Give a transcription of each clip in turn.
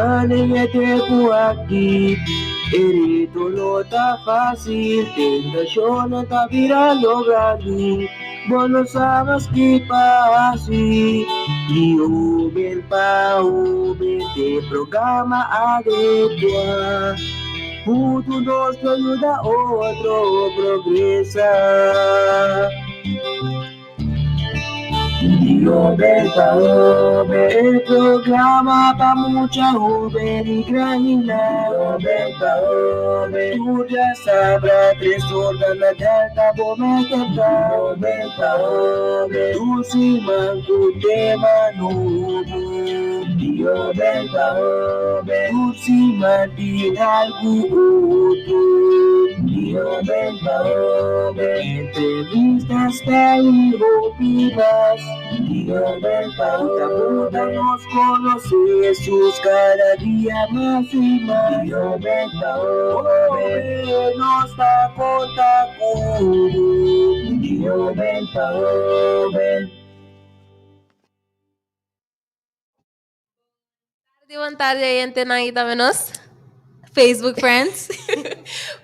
Naningete po aquí, erito lo ta fácil, tentación ta vira logrando, bono sabes que pasi, y uben pa uben te programa adequa, junto nos ayuda otro progresa. Roberta Ove, el programa pa' mucha joven y granina. Roberta Ove, tú ya sabrás, 3 horas la delta, vos me quedas. Roberta Ove, tú si manco tema nuevo. Roberta Ove, tú si mantin algo otro. Roberta Ove, entrevistas y opinas. Roberta Ove, nos conoce Jesús cada día más y más. Roberta Ove, nos da contacto. Roberta Ove. Buon tarde, gente, nakita menos. Facebook friends.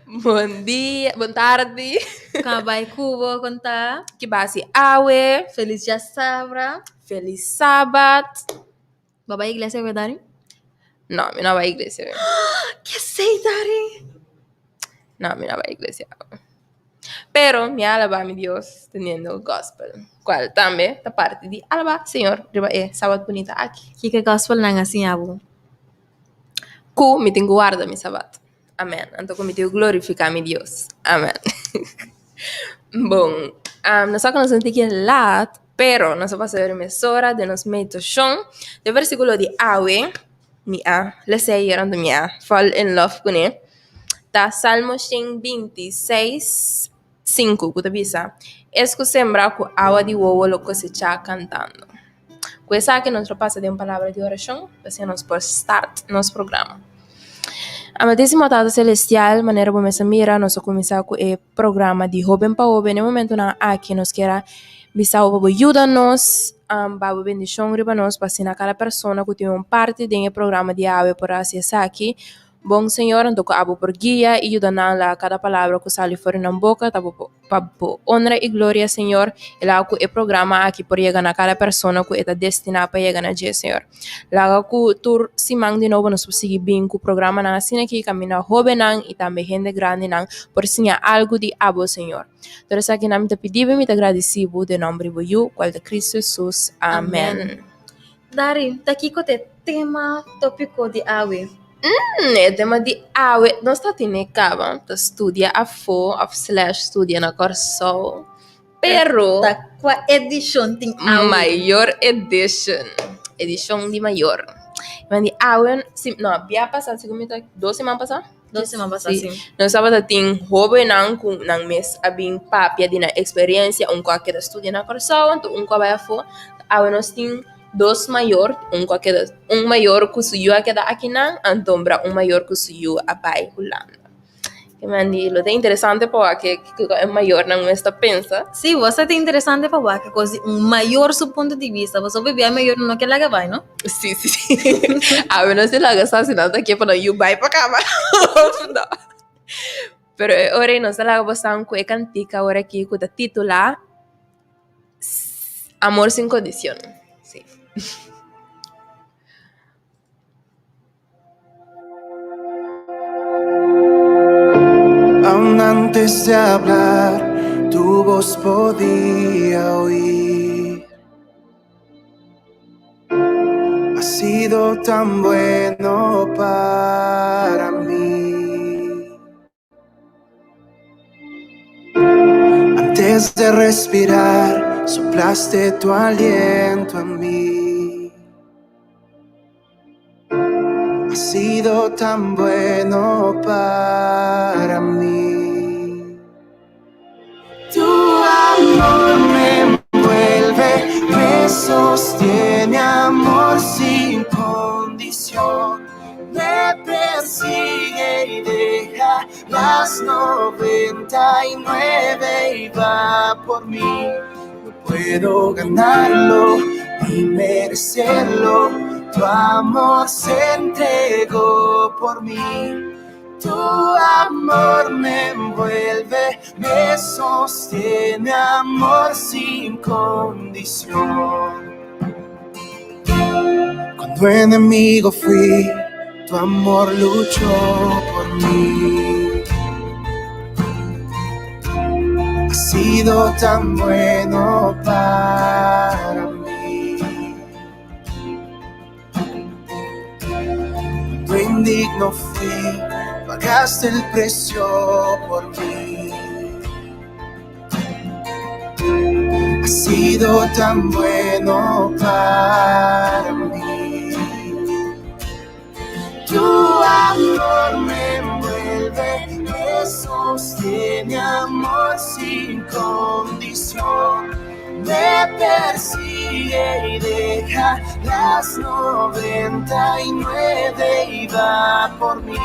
Bom dia, boa tarde. Kabay Kubo konta. Kibasi awe. Feliz ya sabra. Feliz Sabat. Babay iglesia ko dari? No, mi no va a iglesia. ¿Qué sei dari? No, mi no va a iglesia. Pero mi alaba a mi Dios teniendo gospel. Cual también da parte de alaba, Señor, riba Sabat bonita aqui. Kika gospel na assim abo. Ku mi tengo guarda mi Sabat. Amén. Então me tenho glorificar mi Dios. Amén. Bom, nós só que nós temos que ir lá, pero nós vamos fazer uma hora de nos meditação. Do versículo de Awe, minha, let's say here and minha, fall in love com ele. Da Salmo 26, 5, que bisa. Esco sembra com água de uovo lo cosecha cantando. Com essa aqui nós passa de uma palavra de oração, assim nós por start nosso programa. Amadíssimo Tata Celestial, maneira como essa mira, nós começar com o programa de Joven para Joven. No momento na aqui nós quer bisar o babo ajuda-nos, babo bendição riba nós, para cada pessoa que tem uma parte do programa de AWE por acessar aqui. Bom Senhor, então que abo por guia e ajuda-nos a cada palavra que sai fora na boca, para honra e glória, Senhor, e lá que o programa aqui por chegar na cada pessoa que está destinada para chegar na dia, Senhor. Lá que tu se manda de novo, nós conseguimos bem que o programa na assim aqui caminha jovem e também gente grande por ensinar algo de abo, Senhor. Então, essa aqui nós te pedimos e me agradecemos de nome de you, qual de Cristo Jesus. Amém. Dari, daqui ko te tema tópico de AWE. O tema de AWE, nós está tendo acaba, estudia a fo, /studia na corso, pero qual edition tem AWE? Maior edição de maior. Mas de AWE, não, havia passado, segundo 2 semanas passadas? 2 semanas passadas, sim. Nós estávamos tendo jovem com mês a bem papia de na experiência, que estudia na corso, então que vai a fo, AWE nós temos 2 maior, maior que suyo a queda aqui na, então maior que suyo a pai Holanda. Que mandi, lo é interessante porque é maior não esta pensa. Sim, você é interessante porque coisa maior do ponto de vista, você vai ver maior no que ela vai, não? Sim. A menos se laga assassinado aqui para you vai para cá. Pero ora não se laga bastante com a cantica ora aqui com a titular Amor sin condición. Sí. Aún antes de hablar, tu voz podía oír. Ha sido tan bueno para mí. Antes de respirar, soplaste tu aliento en mí. Ha sido tan bueno para mí. Tu amor me envuelve, me sostiene, amor sin condición. Me persigue y deja las 99 y va por mí. No puedo ganarlo ni merecerlo. Tu amor se entregó por mí. Tu amor me envuelve, me sostiene, amor sin condición. Cuando enemigo fui, tu amor luchó por mí. Has sido tan bueno para mí. Cuando indigno fui, pagaste el precio por mí. Has sido tan bueno para mí. Tu amor me envuelve, me sostiene, amor sin condición. Me persigue y deja las 99 y va por mí.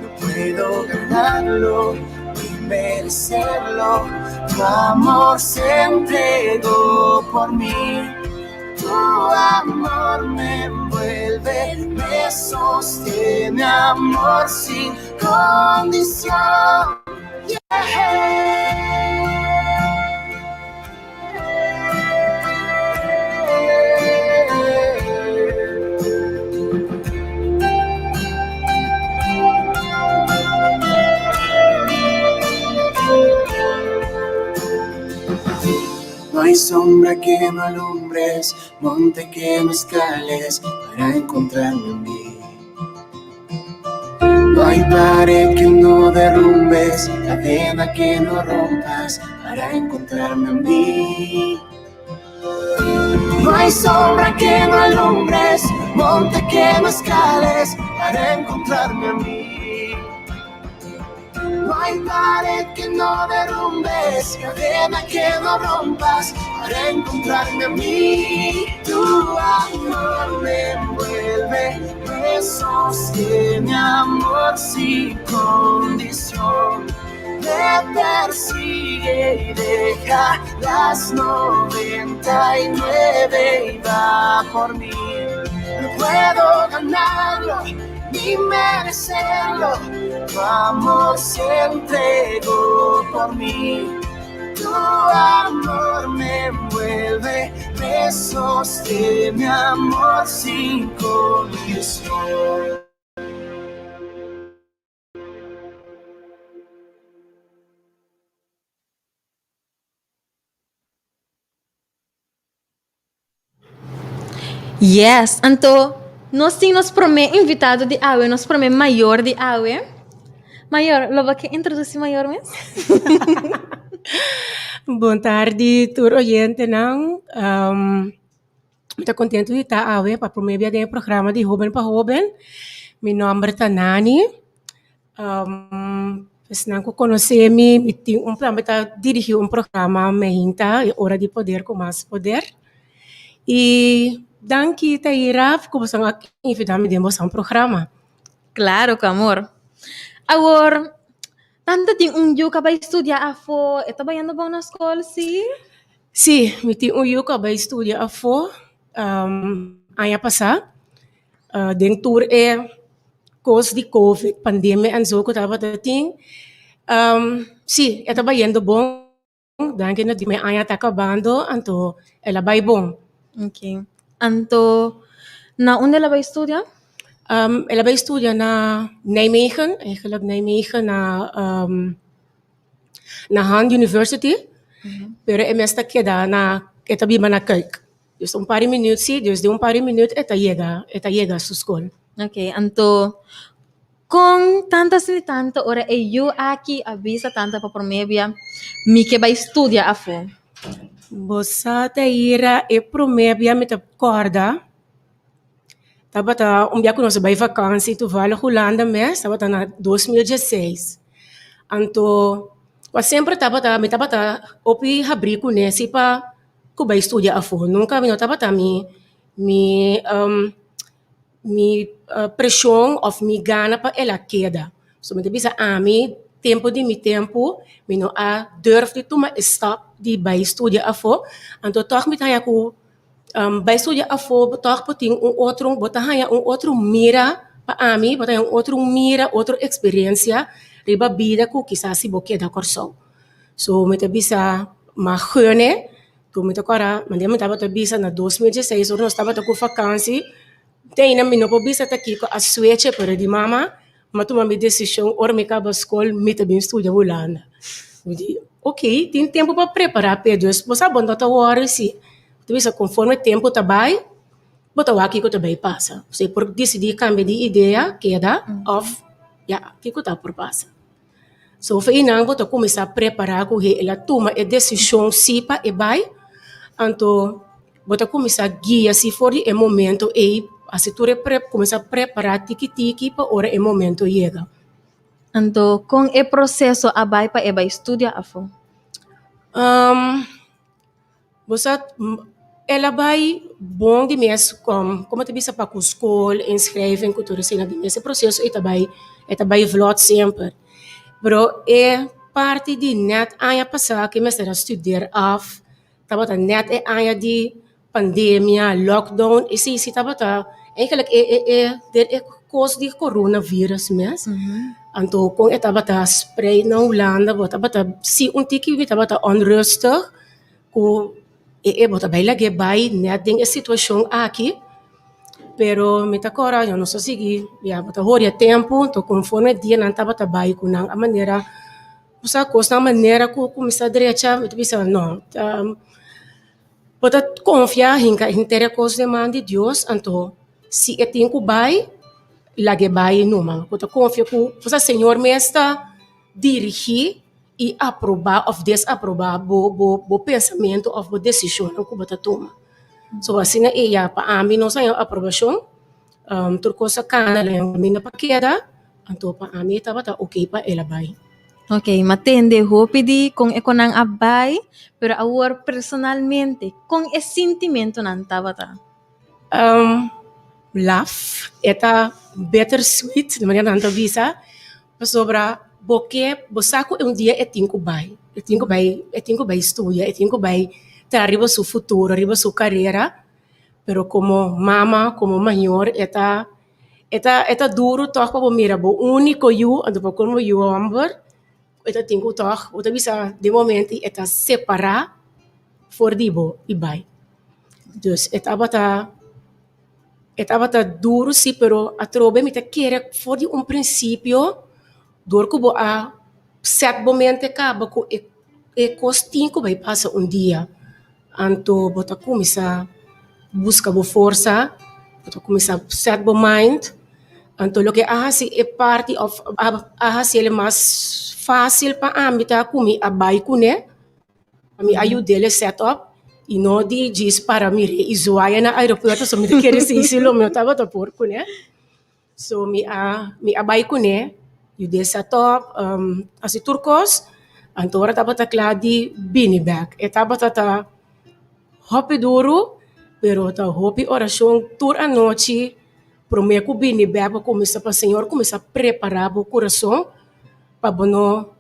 No puedo ganarlo ni merecerlo. Tu amor se entregó por mí. Tu amor me envuelve, me sostiene, amor sin condición. No hay sombra que no alumbres, monte que no escales para encontrarme en mí. No hay pared que no derrumbes, cadena que no rompas para encontrarme en mí. No hay sombra que no alumbres, monte que no escales para encontrarme en mí. No hay pared que no derrumbes, cadena que no rompas para encontrarme a mí. Tu amor me envuelve, me sostiene, amor sin condición. Me persigue y deja las 99 y va por mí. No puedo ganarlo ni merecerlo. Tu amor se entregó por mí. Tu amor me envuelve, me sostiene, amor sin condición. Yes, então nós temos primeiro invitado de AUE, nosso primeiro maior de AUE. Maior, logo que introduzir maior mesmo? Boa tarde, tur oyente não. Muito contente de estar aqui para promover o programa de Joven para Joven. Meu nome é Nani. Se não conhece-me, tenho plano para dirigir programa Mehinta, Hora de Poder com Mais Poder. E danke, Taira, por você invitar-me a mostrar programa. Claro, com amor. Agora, tanto tem que vai estudar a fo, está trabalhando bom na escola, sim? Sim, eu tenho que vai estudar a fo, ano passado, dentro coisa de Covid, pandemia, e zo que estava tendo. Sim, está trabalhando bom, danke na de minha ano está acabando, então ela vai bom. Ok. Então, na onde ela vai estudar? Ela vai estudar na Nijmegen, eigenlijk Nijmegen, na Han University. Pero é mesmo que dá na Etabiba na Kirk. Dus paar minutos, sim, dus de paar minutos chega a sua escola. Ok, então, com tantas e tantas horas, eu aqui avisa tanta para promédia, me que vai estudar a fo. Você tá ira e promédia me tá corda. Tava tá dia que nós vai vacância, tu vai a Holanda mês, tava tá na 2016. Então, eu sempre tava opi abrir com nesse para que vai estudar a fo. Nunca me tava tá mi pressão of mi gana para ela queda. So me bisa ami tempo de mi tempo, me no a durf de tomar stop de bij studie afo. En tot toch met hij ko Bij studia afo, toch puting botahaya outro mira pa ami, botahaya outro mira, outra experiência, riba vida ku kisasi boke da corso. So, met bisa magune, tu met kora, mandem tava te bisa na 2016, nós tava te com vakansie. Tem na minha bisa ta kiko a switch para di mama, mas tu mami decisão ora me acaba escola, me também estuda Holanda. Ok, tem tempo para preparar, Pedro. Você sabe onde tá hora sim. Tu bisa conforme tempo tá vai, bota o aqui que também passa. Você por decidir cambiar de ideia, queda off, já, que tá por passa. So, foi não, bota começar a preparar com ela toma a decisão se pa e vai, então bota começar a guiar se for o momento e assim tu começar a preparar tiki para hora o momento chega. Então, com o processo abai pa eba estudia afo. Você ela vai bom de mês como te bisa para a escola, inscrever, cultura, assim, esse processo é também vlot sempre. Pero é parte de net anja passar que me será estudar af, tava net é anja de pandemia, lockdown, e sim, tava eigenlijk é coisa de coronavírus mesmo. Então, com eu tava spray na Holanda, tava se tiki tava onrustig, com bota bem lagi bai net ding a situação aqui, pero me takora eu não só segui, já bota horia tempo, então conforme dia não tava bai com a maneira, você costa a maneira que começar direita, me bisa não, bota confiar em ter a coisa de mão de Deus, então se eu tenho que bai, lagi bai numa, bota confia que você Senhor me está dirigir e aprovar ou desaprovar o pensamento ou a decisão que você toma. So assim é para mim não sei a aprovação, turcosa cana lang mina pakeda, então para mim estava ok para ela vai. Ok, matende hopidi kung eko nang abay, pero awar personalmente, kung e sentimento nan tava ta. Laugh, eta bittersweet, de maneira não visa, sobra porque bosaco dia é tinco bai, é tinco bai estudia, é tinco bai tá arriba seu futuro, arriba sua carreira, pero como mama, como maior, eta duro toch para mira, bo único you, ando para como you amber, eta tinco toch, o bisa de momento eta separar for dibo e bai. Dus etava duro sim, pero a trobe me querer for de princípio door ko a set momento acaba ko costinho vai passar dia. Anto bota começar busca bo força, bota começar set bo mind. Anto lo que se é parte of se ele mais fácil para ambita kumi abai kune. Ami ajude ele set up e não diz para mim izoaya na aeroporto so me querer se isilo me tava to por kune. So mi abai kune you desa top asi turcos antora tava cladi binibak etaba tata hopi duro pero ta hopi oração tur a noite prometo binibak para começar para Senhor começar a preparar o coração para bono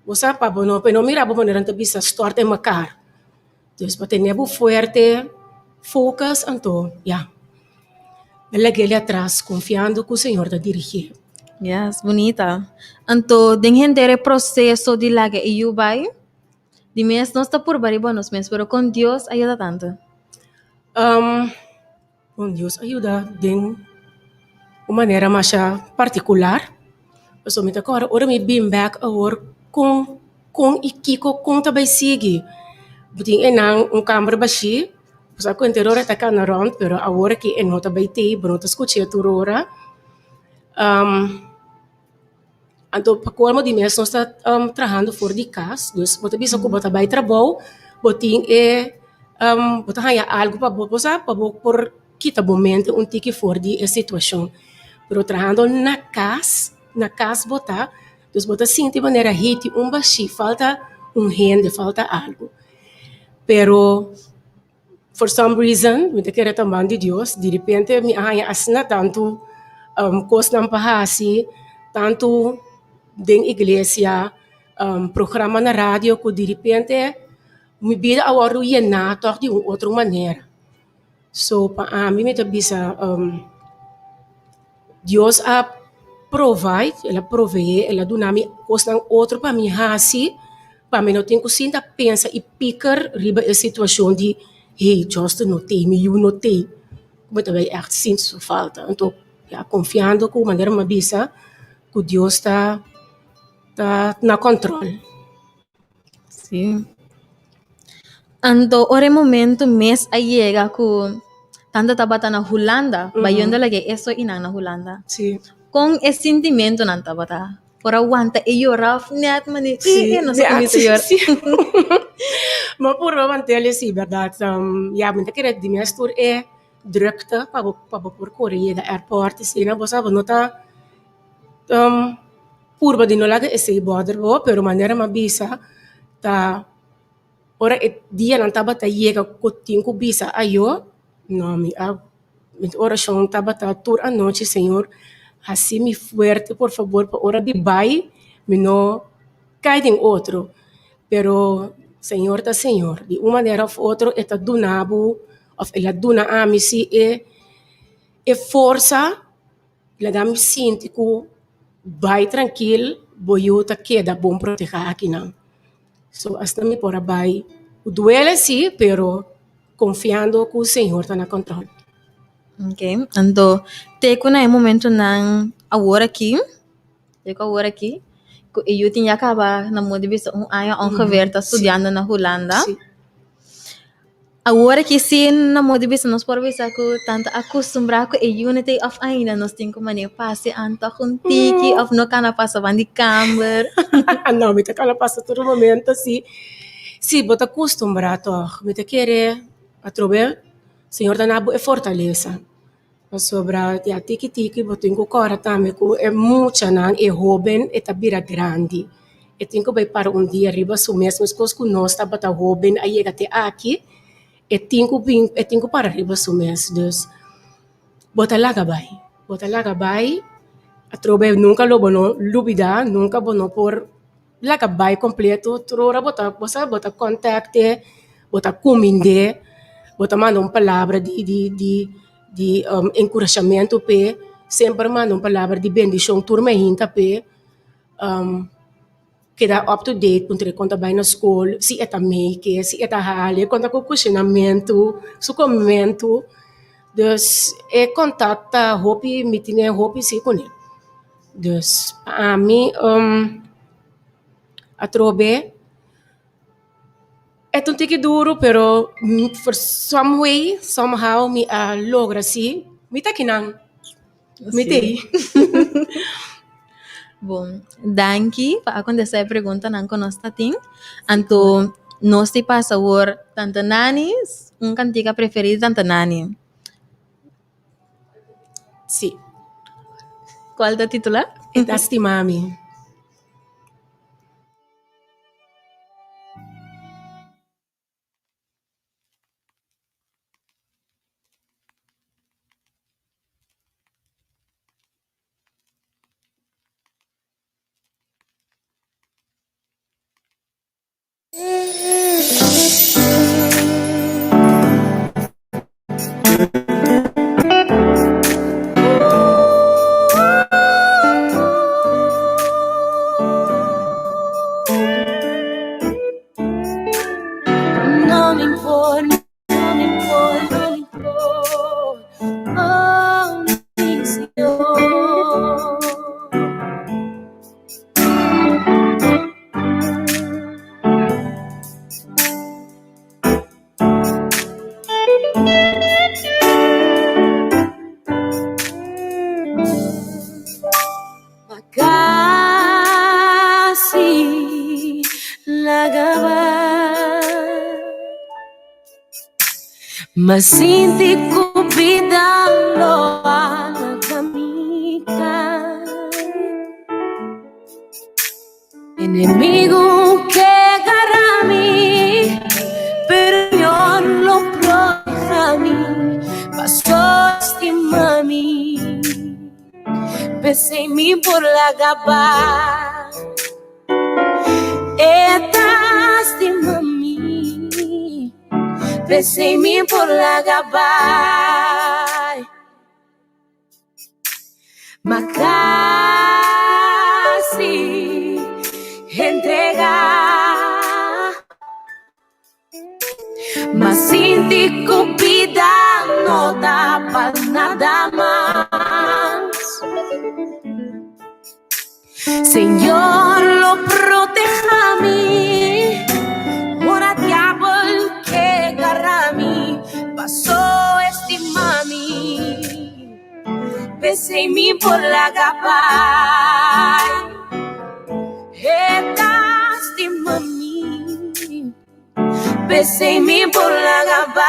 você para bono pero mira bo maneira ta bisa start em macar dus para ter nebo fuerte focus anto ela gele atrás confiando que o Senhor ta dirigir. Yes, bonita. Anto, dingen dere proceso de laga e yubay, di mes no está por bariba nos mes, pero con Dios ayuda tanto. Com Deus ajuda de uma maneira mais particular. So me agora ora me been back agora com ikiko com também sigue. Buting enang câmera baixi, pois ko interior tá cá na round, pero agora que é nota baiti, bonota escutar turora. Então, para como de mês, nós estamos trabalhando fora de casa, dus bota bisa ko bota bay trabalho, boting bota hanya algo para por kita momento tiki fora de situação. Pero trabalhando na casa bota, dus bota sim de maneira hit baixi, falta rende, falta algo. Pero for some reason, me querer também de Deus, de repente me hanya asna tanto coisa não pahasi, tanto den igreja, programa na rádio que de repente me vira agora na toch de outra maneira. So, para mim, me bisa, Deus a provide, ela provee, ela do nome costa outro para mim, assim, para mim não tenho que sinta pensa e picar riba a situação de, hey, just notei, me you notei. Como também é sinto sua falta. Então, já confiando com maneira uma bisa, que Deus tá na controle. Sim. Anto, ore momento mes llega ku tanta tabata na Holanda, bayonda lagi eso inang na Holanda. Sim. Com esse sentimento na tabata. Por aguanta e llorar, net mani, Sim, não sei como sim, isso sim. Maar voor want is inderdaad, ja, men kira di minha story é drukte para por Korea da airport e na bosa nota purba di no laga esse border bo, pero maneira ma bisa ta ora dia não tava ta yega cotinho com bisa ayo, não me a ora chão tava ta tour a noite, senhor, assim me fuerte, por favor, para ora de bai, me no cai em outro. Pero Senhor tá Senhor, de uma maneira ou outra, está donado, ou ela dona a mim se é força, ela dá me sinto que vai tranquilo, boiu tá queda bom proteger aqui não. So hasta me por vai, duele sim, pero confiando que o Senhor está na controle. Ok, anto, te ko na momento ng agora aqui, eu tinha acaba na modibis aya ongeveer estudando na Holanda. Sim. Agora que sim na modibis nos por bisa ko tanto acostumbrado com a unity of ainda nos tem como nem passe anta kuntiki of no kana passa bandi camber. Não, me tá cala passa todo momento sim. Sim, bota acostumbrado, me tá querer a trobe, Senhor tá na é fortaleza. Sobra ya tiki boto inko kora tame ko é mucha nan é joven é tabira grande. E tinko vai para dia riba su mesmo cos ku nós tá bata joven aí chega até aqui e tinko para riba su mes dus bota laga vai a trobe nunca lo bono lubida nunca bono por laga vai completo trora bota contacte bota cominde bota manda palavra de encorajamento pe sempre manda palavra de bendição turma hinta pe queda up to date quando conta bem na escola se é make se é hale conta com questionamento su comento dus é contacta hopi mitine hopi se com ele dus a mim a trobe é um tique duro, pero for some way, somehow, me logra assim. Me tá kinang. Me tem. Bom, danke para acontecer a pergunta não conosco tem. Anto nós te passa por tanto nanis, cantiga preferida tanto nani. Sim. Qual é o titular? É das mami. Não me importa, oh, mi Senhor. Makasih lagaban Masinti kupidalo anakamika Enemigo que garami Pero yo lo protegami Pasó estimami Pensei me por lagabar Etas de mami Pensei-me por lá gabai, Macasi entregar, mas sinti cupida não dá para nada mais. Senhor, lo proteja-me, ora diabo que agarra-me, passou estima-me, pensei-me por lá gabai, estima-me, pensei-me por lá gabai.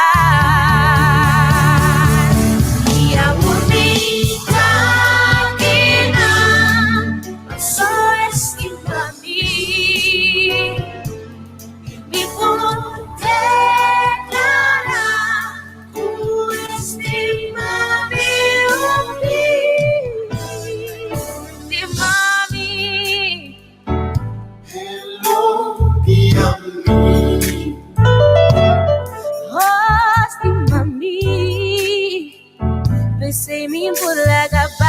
E a bonita que não passou estima-me, me por declarar por estima-me, estima-me. Estima-me, pensei-me por lá gabai.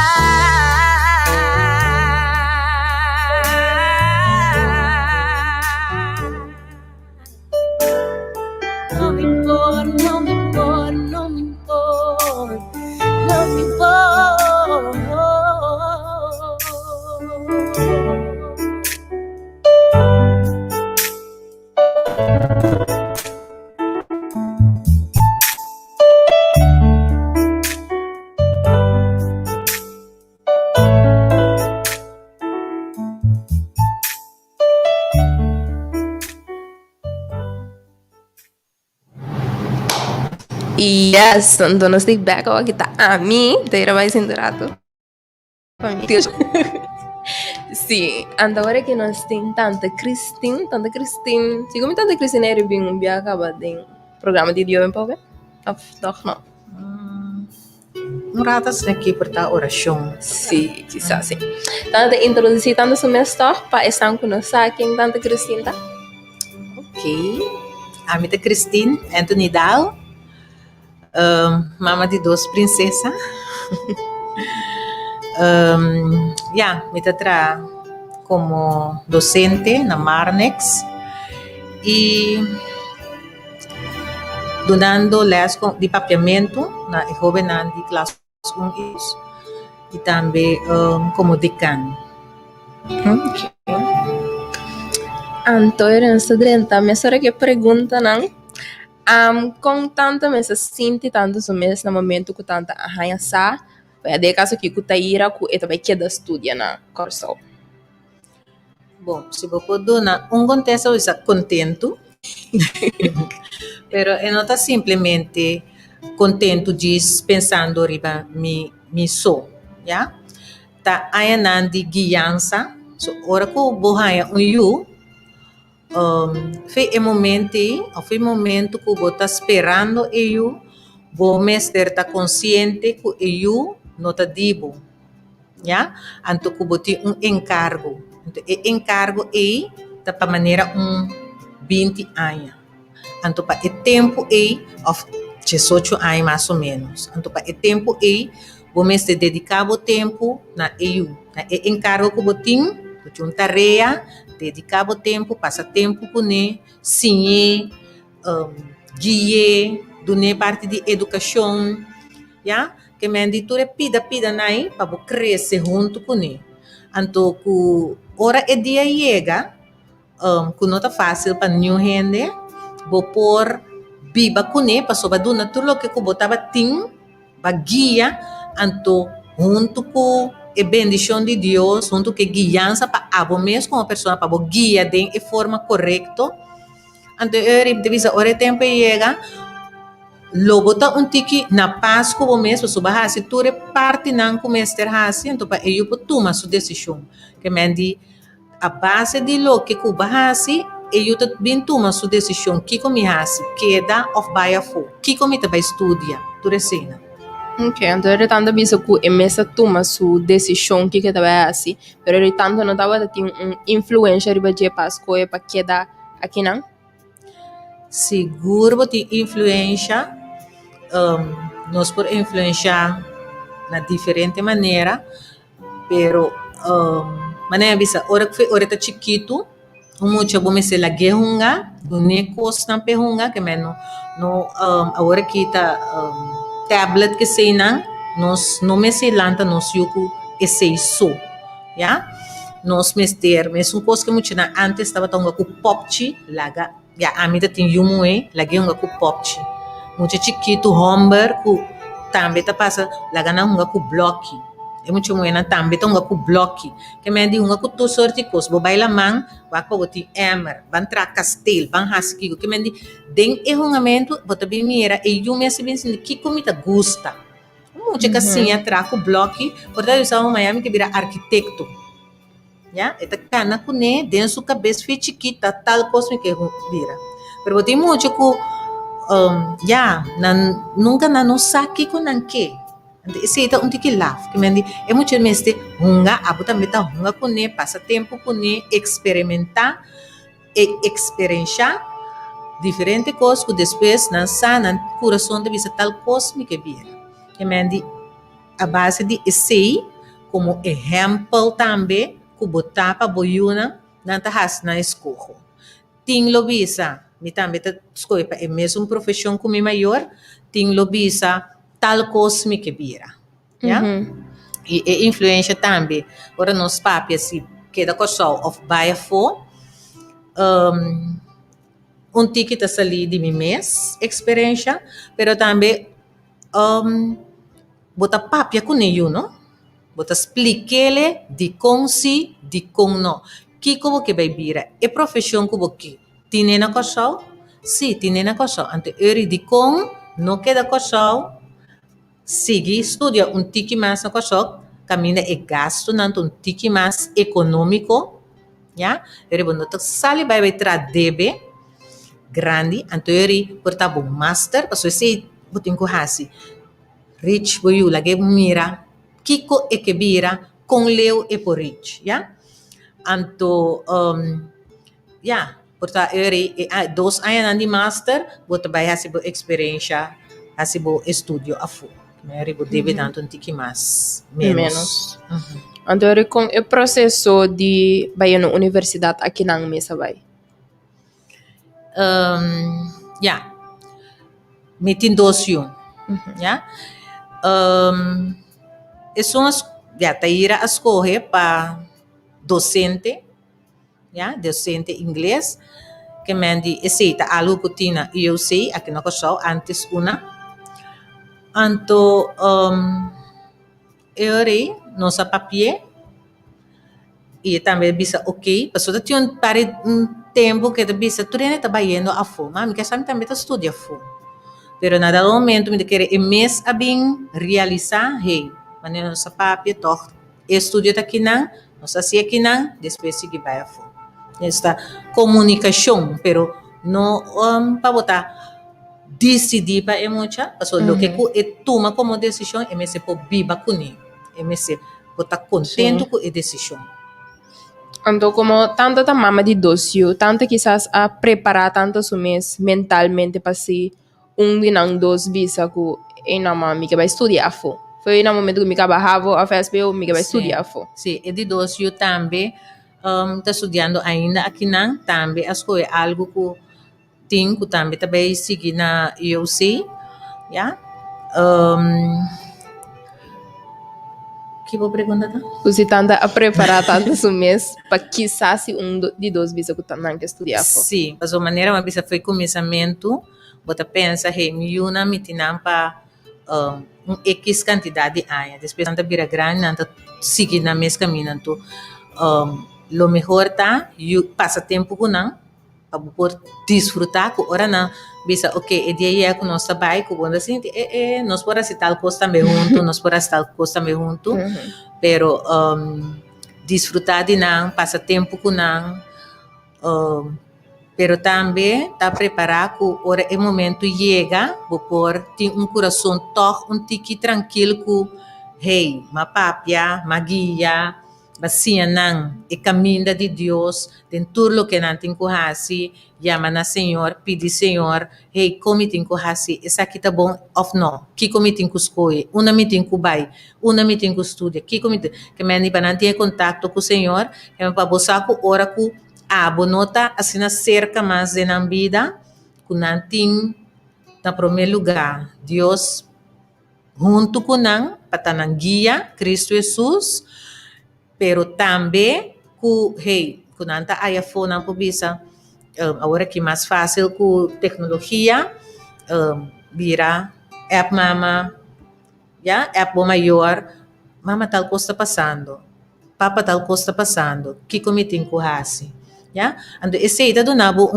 Não me importa, não me importa, não me importa, não me importa. Yes, então nós estamos back aqui tá a mim, teira mais endurado. Sim, agora que nós temos tanta Christine, sigo tanta Christine é bem um dia acaba de programa de dia em Paulo, of doch não. Ratas aqui por ta oração. Sim, quizás sim. Então, de introduzir tanto semestre para estar com nós aqui em tanta Christine, tá? Ok. A minha Christine Anthony Dahl, mama de duas princesas. Me tra como docente na Marnex e dando les de papiamento na jovem de classe 1 e também como decano. Ok. Então, nessa drenta, minha senhora que pergunta, não? Com tanta mesa sinti tanto so mês no momento que tanta arranha sa, vai de caso que kuta ira ku eta vai queda estudia na curso. Bom, se você pode na contexto está contento, pero eu não está simplesmente contento diz pensando riba mi sou, já? Tá aí de guiança, so ora que bohaia you foi momento que você está esperando eu vou mestre está consciente que eu não está dibo, já? Então que você tem encargo, então encargo é da para maneira 20 anos, então para o tempo é of 18 anos mais ou menos, então para o tempo é vou mestre dedicar o tempo na eu, na encargo que você tem, uma tarefa dedicar o tempo, passar tempo com ele, sim, guiar, donar parte de educação, já? Que me ditura pida nai para você crescer junto com ele. Então, que hora é dia chega, que não tá fácil para nenhum gente, vou pôr biba com ele para sobre donar tudo o que você botava tim, para guia, então junto com a bendição de Deus, junto com a guiança para abo mesmo como pessoa para guia de forma correta. Então eu devia hora tempo chega, logo tá tiki na paz como mesmo sobre hasi tudo parte não começar hasi, então para eu poder tomar sua decisão. Que me di a base de lo que cuba hasi, eu tá bem tomar sua decisão que como hasi queda of by a fo, que como te vai estudar, tudo assim. Ok, então ele tanto visto que emessa toma sua decisão que vai assim, pero ele tanto não tava ter influência riba de Páscoa para queda aqui não? seguro bote influência, nós por influenciar na diferente maneira, pero maneira bisa ora tá chiquito, mucho bom se la guerra, do necos na perunga que menos no agora kita tablet que sei não, nós não me sei lanta nós yuku esse so, ya? Nós mester, mesmo coisa que muito na antes estava tonga com popchi, laga, ya a mim tem yumu lagi unga com popchi, muito chiquito homber com também tá passa laga na unga com blocky. É muito moena também tonga com blocky, que me di unga com tu sorte cos, bo baila man, wa pa boti emer, ban tra castel, ban haski, que me di den e hungamento, bota bem mira e yume se bem sin que comida gusta. Muito casinha tra com blocky, portanto usar uma Miami que vira arquiteto. Ya, esta cana kune dentro sua cabeça foi chiquita, tal coisa que vira. Pero tem muito que nunca não sabe que não quer. Esse é um tiki laugh, que me diz, é muito mestre hunga, abu também tá hunga kune, passa tempo kune, experimentar e experienciar diferente coisas que depois na sana coração de vista tal coisa que vira. Que me diz, a base de esse como exemplo também que botar para boiuna não tá na escola. Tem lobisa, me também tá escolhe para é mesmo profissão como maior, tem lobisa tal coisa que vira, já? E influência também. Ora nos papéis se queda com só of buy for ticket a salir de mim mês experiência, pero também bota papia com nenhum, não? Bota explique-lhe de com si, de com não. Que como que vai vira? É profissão como que tem na coisa? Sim, tem na coisa. Ante eri de com não queda coisa. Sigue estudia tique mais na coisa, caminha e gasto nanto tique mais econômico, já? Eri bom, então sali vai tra debe grande, ante eri porta bom master, passo esse botin ko hasi. Rich boyu lagi mira kiko e que vira com leu e por rich, ya? Anto porta eri 2 anos de master, bota vai hasibo experiência, hasibo estudio a fu. Mary bo deve tanto um tique mais menos. Então, com o processo de vai na universidade aqui na mesa vai. Metin dosyo, ya? São as taira a escolher para docente, ya, docente inglês, que me di aceita algo que tinha eu sei aqui na coisa antes una. Anto eu rei nossa papier e também bisa ok, passou tinha tempo que bisa tu nem tá indo a fome, mas que sabe também tá estudia fome. Pero nada momento me querer mês a bem realizar, hey, maneira nossa papia toch estudia aqui não, nossa se aqui não, depois seguir vai a fome. Esta comunicação, pero não para botar decidir para emoção, porque o que toma como decisão é me se por viva com ele, é me se botar contento com a decisão. Então, como tanto da mama de docio, tanto quizás a preparar tanto su mês mentalmente para si dinang dos bisa ku na mami que vai estudar fo. Foi no momento que me trabalhava a FSB me vai estudar fo. Sim, e de docio também tá estudando ainda aqui não, também as coisas algo que tem que também seguir na IOC, já? Que vou perguntar? Você tenta a preparar tanto su mês para quizás de dos bisa que também que estudar fo. Sim, mas a maneira uma bisa foi começamento, você pensa, hey, miuna me tinam para X quantidade de anos, depois anda vira grande, anda seguir na mesma caminho, então lo mejor tá, passa tempo com não, para poder desfrutar, que ora não, bisa, ok, é dia que nós trabalhamos, quando assim, nós podemos tal coisa também junto, nós podemos tal coisa também junto, pero desfrutar de não, passa tempo com não, pero também está preparado que ora é momento chega, por ter coração toque, tique tranquilo, que, hey, ma papia, ma guia, basia nang e caminho de Deus, dentro lo que não tem corrasi, llama na Senhor, pedi Senhor, hey, como tem corrasi, essa aqui tá bom ou não? Que como tem que escolher? Uma me tem que vai, uma me tem que estudar, que como tem, que me para não ter contato com o Senhor, que me para buscar com hora com a bonota, assim na cerca mais de na vida, que não tem na primeiro lugar, Deus junto com nang para guia Cristo Jesus, pero também ku hey kunanta aya phone ang pobisa agora que mais fácil com tecnologia vira app mama ya app bo maior mama tal coisa está passando papa tal coisa está passando que comitim com hasi ya ando esse ida do nabo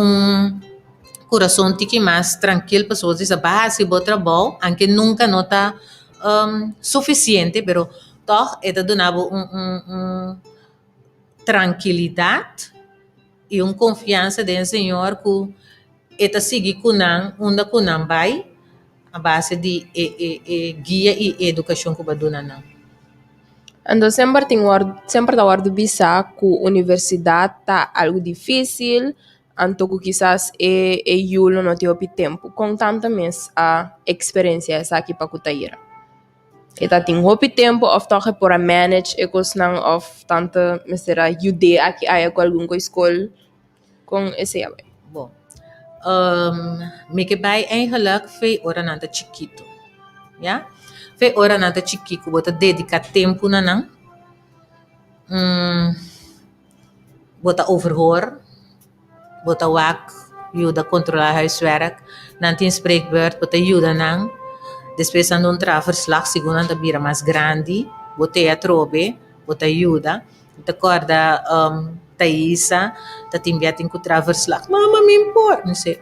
coração tiki mais tranquilo pessoas diz base bo trabalho anche nunca nota suficiente pero toch ida do nabo tranquilidade e confiança do Senhor que eta seguir kunang unda kunang vai a base de guia e educação que baduna não. Então sempre tá guardo bisa que universidade tá algo difícil, então que quizás é yulo não tem tempo, com tanta mês a experiência essa aqui para kutaira. Eta tem hopi tempo of toch por a manage ecos nang of tanta mesera jude aqui aya com algum escola com esse aí. Bom, me que vai eigenlijk fei ora nanta chiquito, ja? Fei ora nanta chiquito, bota dedicar tempo na nang, bota overhoor, bota wak, ajuda controlar huiswerk, nanti spreekbeurt, bota ajuda nang. Depois ando verslag, segundo anda bira mais grande, botei a trobe, botei ajuda, te acorda Thaisa, tá te enviar encontrar verslag, mama me impor, não sei,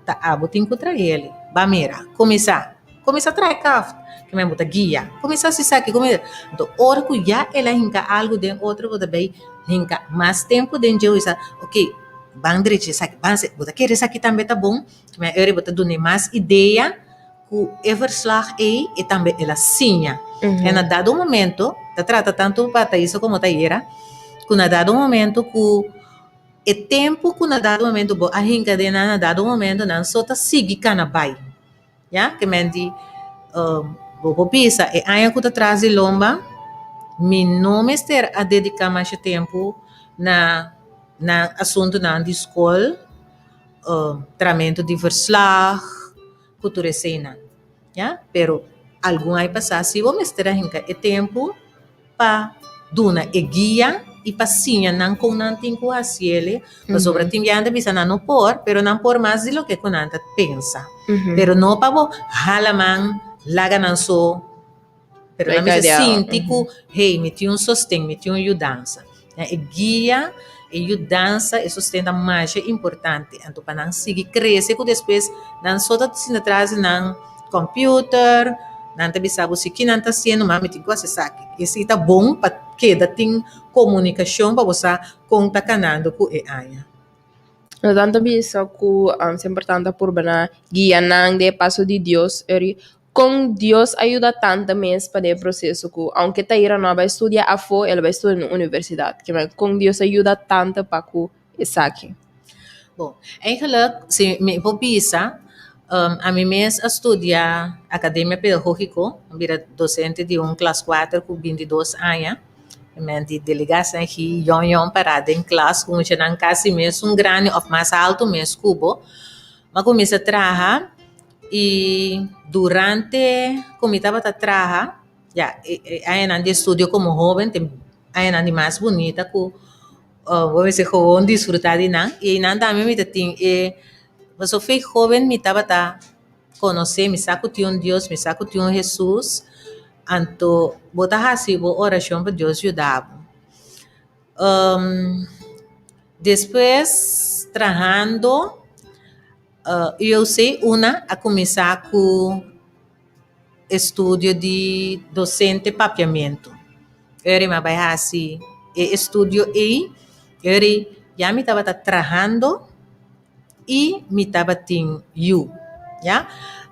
tá abo te encontrar ele, bamira, começar a trazer café, que me bota guia, começar a se saque, começar, então hora que já ela hinca algo de outro, bota bem, hinca mais tempo dentro de isso, ok, bandrete, saque, bota querer isso aqui também tá bom, que me eu bota done mais ideia que o verslag e também ela sinha. E na dado momento, tá trata tanto para Thaisa como Taira, que na dado momento que o tempo que na dado momento a hinca de na dado momento não só tá seguir cana vai, já que mendi vou pisa e aí que tá traz de lomba, me não me ester a dedicar mais tempo na assunto na escola, tratamento de verslag cultura cena, ya? Pero algum aí passar se vou mostrar hinca é tempo para duna e guia e passinha não com não tem com asiele, mas sobre timbianda bisa não por, pero não por mais de lo que com anta pensa, pero não para bo halaman laga não so, pero não me sinti que hey me tinha sostém, me tinha ajudança, e guia e dança e sustenta mais importante, então para não seguir crescer que depois não só tá se atrás não computer, não tá sabe se que não tá sendo, mas me tem que acessar, esse tá bom para que da tem comunicação para você conta canando com AI. No tanto bisa que sempre tanta por bana guia nang de passo de Deus, com Deus ajuda tanto mesmo para o processo que, aunque Taira não vai estudar a fora, ela vai estudar na universidade. Que com Deus ajuda tanto para que isso aqui. Bom, eigenlijk, se me vou pensar, a mim mesmo estudar academia pedagógica, vira docente de classe 4 com 22 anos, de delegação aqui, yon parada em classe, com já não quase mesmo grande ou mais alto mesmo cubo, mas comecei a trabalhar. E durante como estava a trabalhar, já aí na estudo como jovem, aí na mais bonita que vou ser jovem desfrutar de não e não também me tem mas eu fui jovem me estava a conhecer me saco tinha Deus me saco tinha Jesus então botar assim boa oração para Deus ajudar depois trabalhando eu sei a começar com estudo de docente papiamento. Eu me vai assim, estudo e eu já me estava trabalhando e me estava tendo já.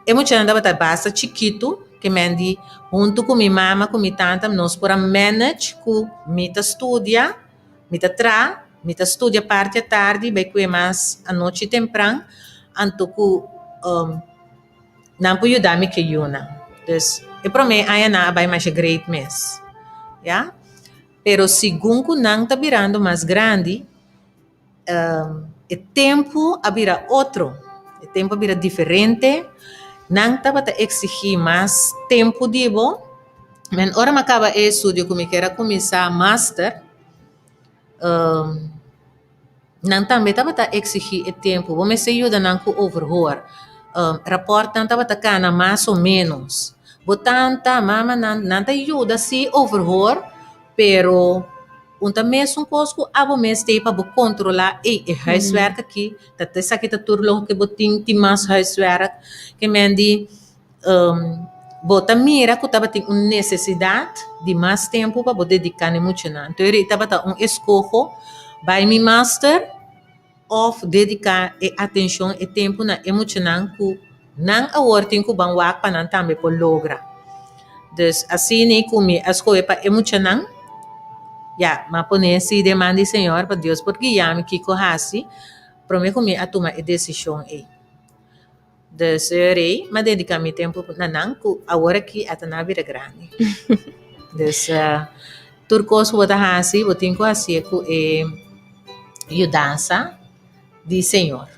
Eu me andava basta chiquito que mendi junto com minha mama, com minha tanta, nós para manage com mita estudia, mita estudia parte à tarde, bem que mais à noite temprano, anto que não pode ajudar me que yuna. Dus, e para mim, aí na vai mais great mês, yeah? Pero segundo não está virando mais grande, o tempo a virar outro, o tempo a virar diferente, não está para exigir mais tempo de bom, mas hora me acaba o estudo que me quero começar master, não também está para exigir o tempo, vamos se ajuda não com overhoor, rapport não está para cana mais ou menos, botanta mama não está ajuda se overhoor, pero também um coisa a você tem para controlar e huiswerk aqui, dat is aqui turlo que botin ti mais huiswerk, que mendi bota mira que tava tem uma necessidade de mais tempo para poder dedicar emocional. Então ele tava escolho by me master of dedicar atenção e tempo na emocional que não a working que ban wak para não também por logra. Dus assim nem comi a escolha para emocional. Ya, mas pone se demande Senhor para Deus porque ya me que corrasi, prometo me a tomar a decisão aí. De serei, mas dedicar meu tempo na nanco agora que a na vida grande. Dus turcos bota hasi, botin ko hasi ko ajudança de Senhor.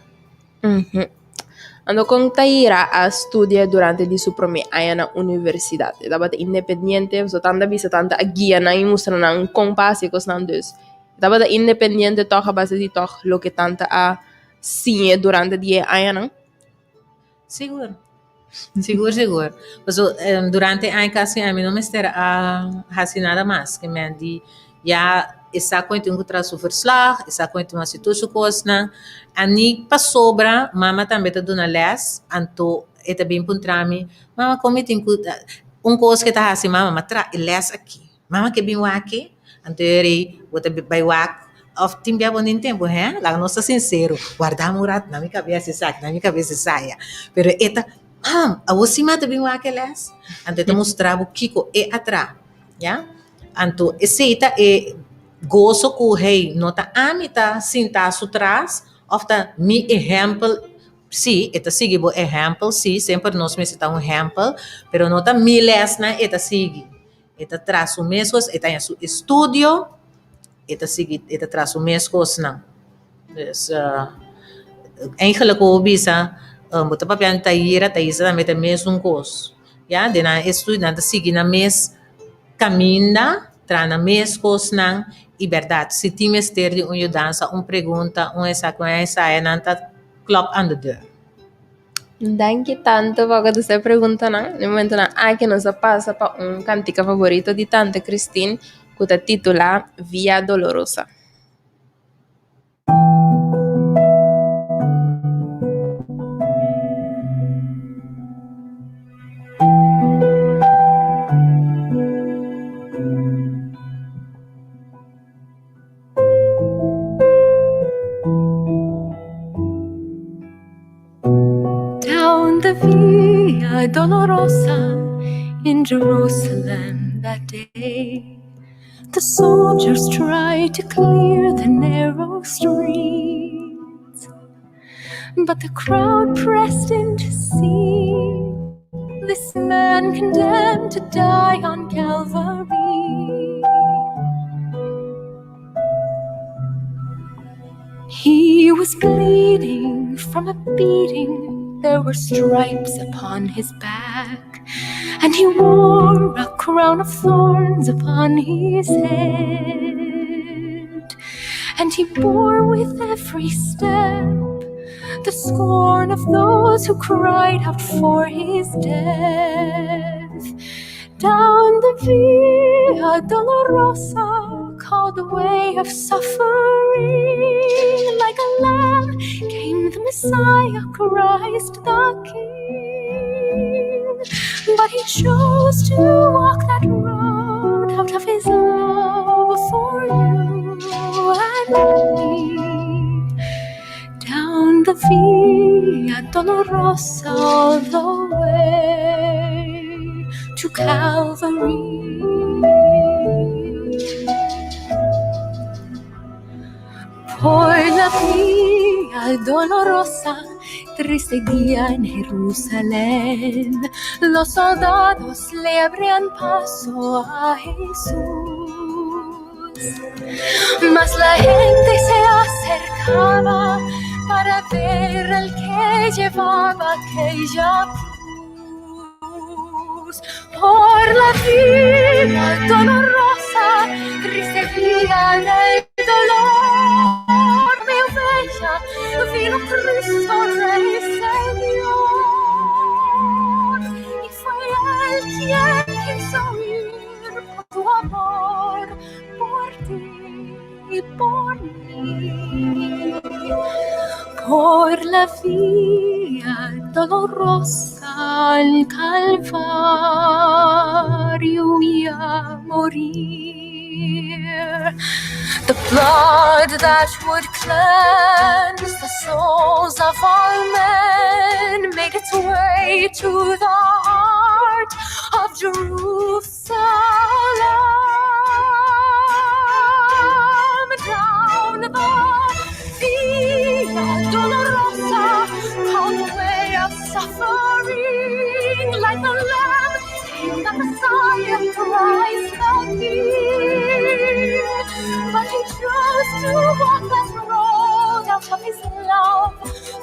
Ando con Taira a studiare durante di su prome aia na universidade. Dabate independiente, so tanda bisa tanda a guia na imustra na un kompas e cos nan dus. Dabate independiente toch a base di toch lo que tanta a sinye durante di aia na. Seguro. Seguro. Mas durante a casa a mim não me estera a fazer nada mais que me di já essa coisa que traz o verslag, essa coisa uma situação coisa, ani para sobra, mama também tá dando les, anto é também para mim, mama como tem coisa que tá assim, mama tra les aqui, mama que bem aqui, anto ele bota vai wak, of tim bia bonin tempo, hè? Lá nossa sincero, guardar murat na minha cabeça saia, pero eta a você mata bem wak les, anto te mostrar o kiko é atrás, já? Anto esse é gozo que hey nota amita sinta atrás of ta mi exemplo sim eta sigue bo exemplo sim sempre nós me cita exemplo pero nota mi lesna eta sigue eta traz o mesmos eta em seu estudio eta sigue eta traz o mesmos não dus eigenlijk o bisa bota papian taira também tem mesmo gozo ja de na estudante sigue na mes caminha tra na mes coisas não e verdade, se times ter de ajudança, pergunta, essa é nanta club on the door. Danke tanto por essa pergunta, não? No momento na que nos passa para cantica favorito de Tante Christine, que te titula Via Dolorosa. Via Dolorosa in Jerusalem that day. The soldiers tried to clear the narrow streets, but the crowd pressed in to see this man condemned to die on Calvary. He was bleeding from a beating. There were stripes upon his back, and he wore a crown of thorns upon his head. And he bore with every step the scorn of those who cried out for his death. Down the Via Dolorosa, called the way of suffering, like a lamb came the Messiah, Christ the King. But he chose to walk that road out of his love for you and me. Down the Via Dolorosa all the way. to Calvary. Por la vía dolorosa, triste día en Jerusalén, los soldados le abrían paso a Jesús. Mas la gente se acercaba para ver al que llevaba aquella cruz. Por la vía dolorosa, triste vía del dolor, mi oveja vino Cristo Rey Señor, y fue Él quien quiso ir por tu amor, por ti y por mí. Por la vía dolorosa al Calvario y a morir. The blood that would cleanse the souls of all men made its way to the heart of Jerusalem. Down the Via Dolorosa, on the way of suffering, like a lamb came the Messiah, Christ the King. But he chose to walk that road out of his love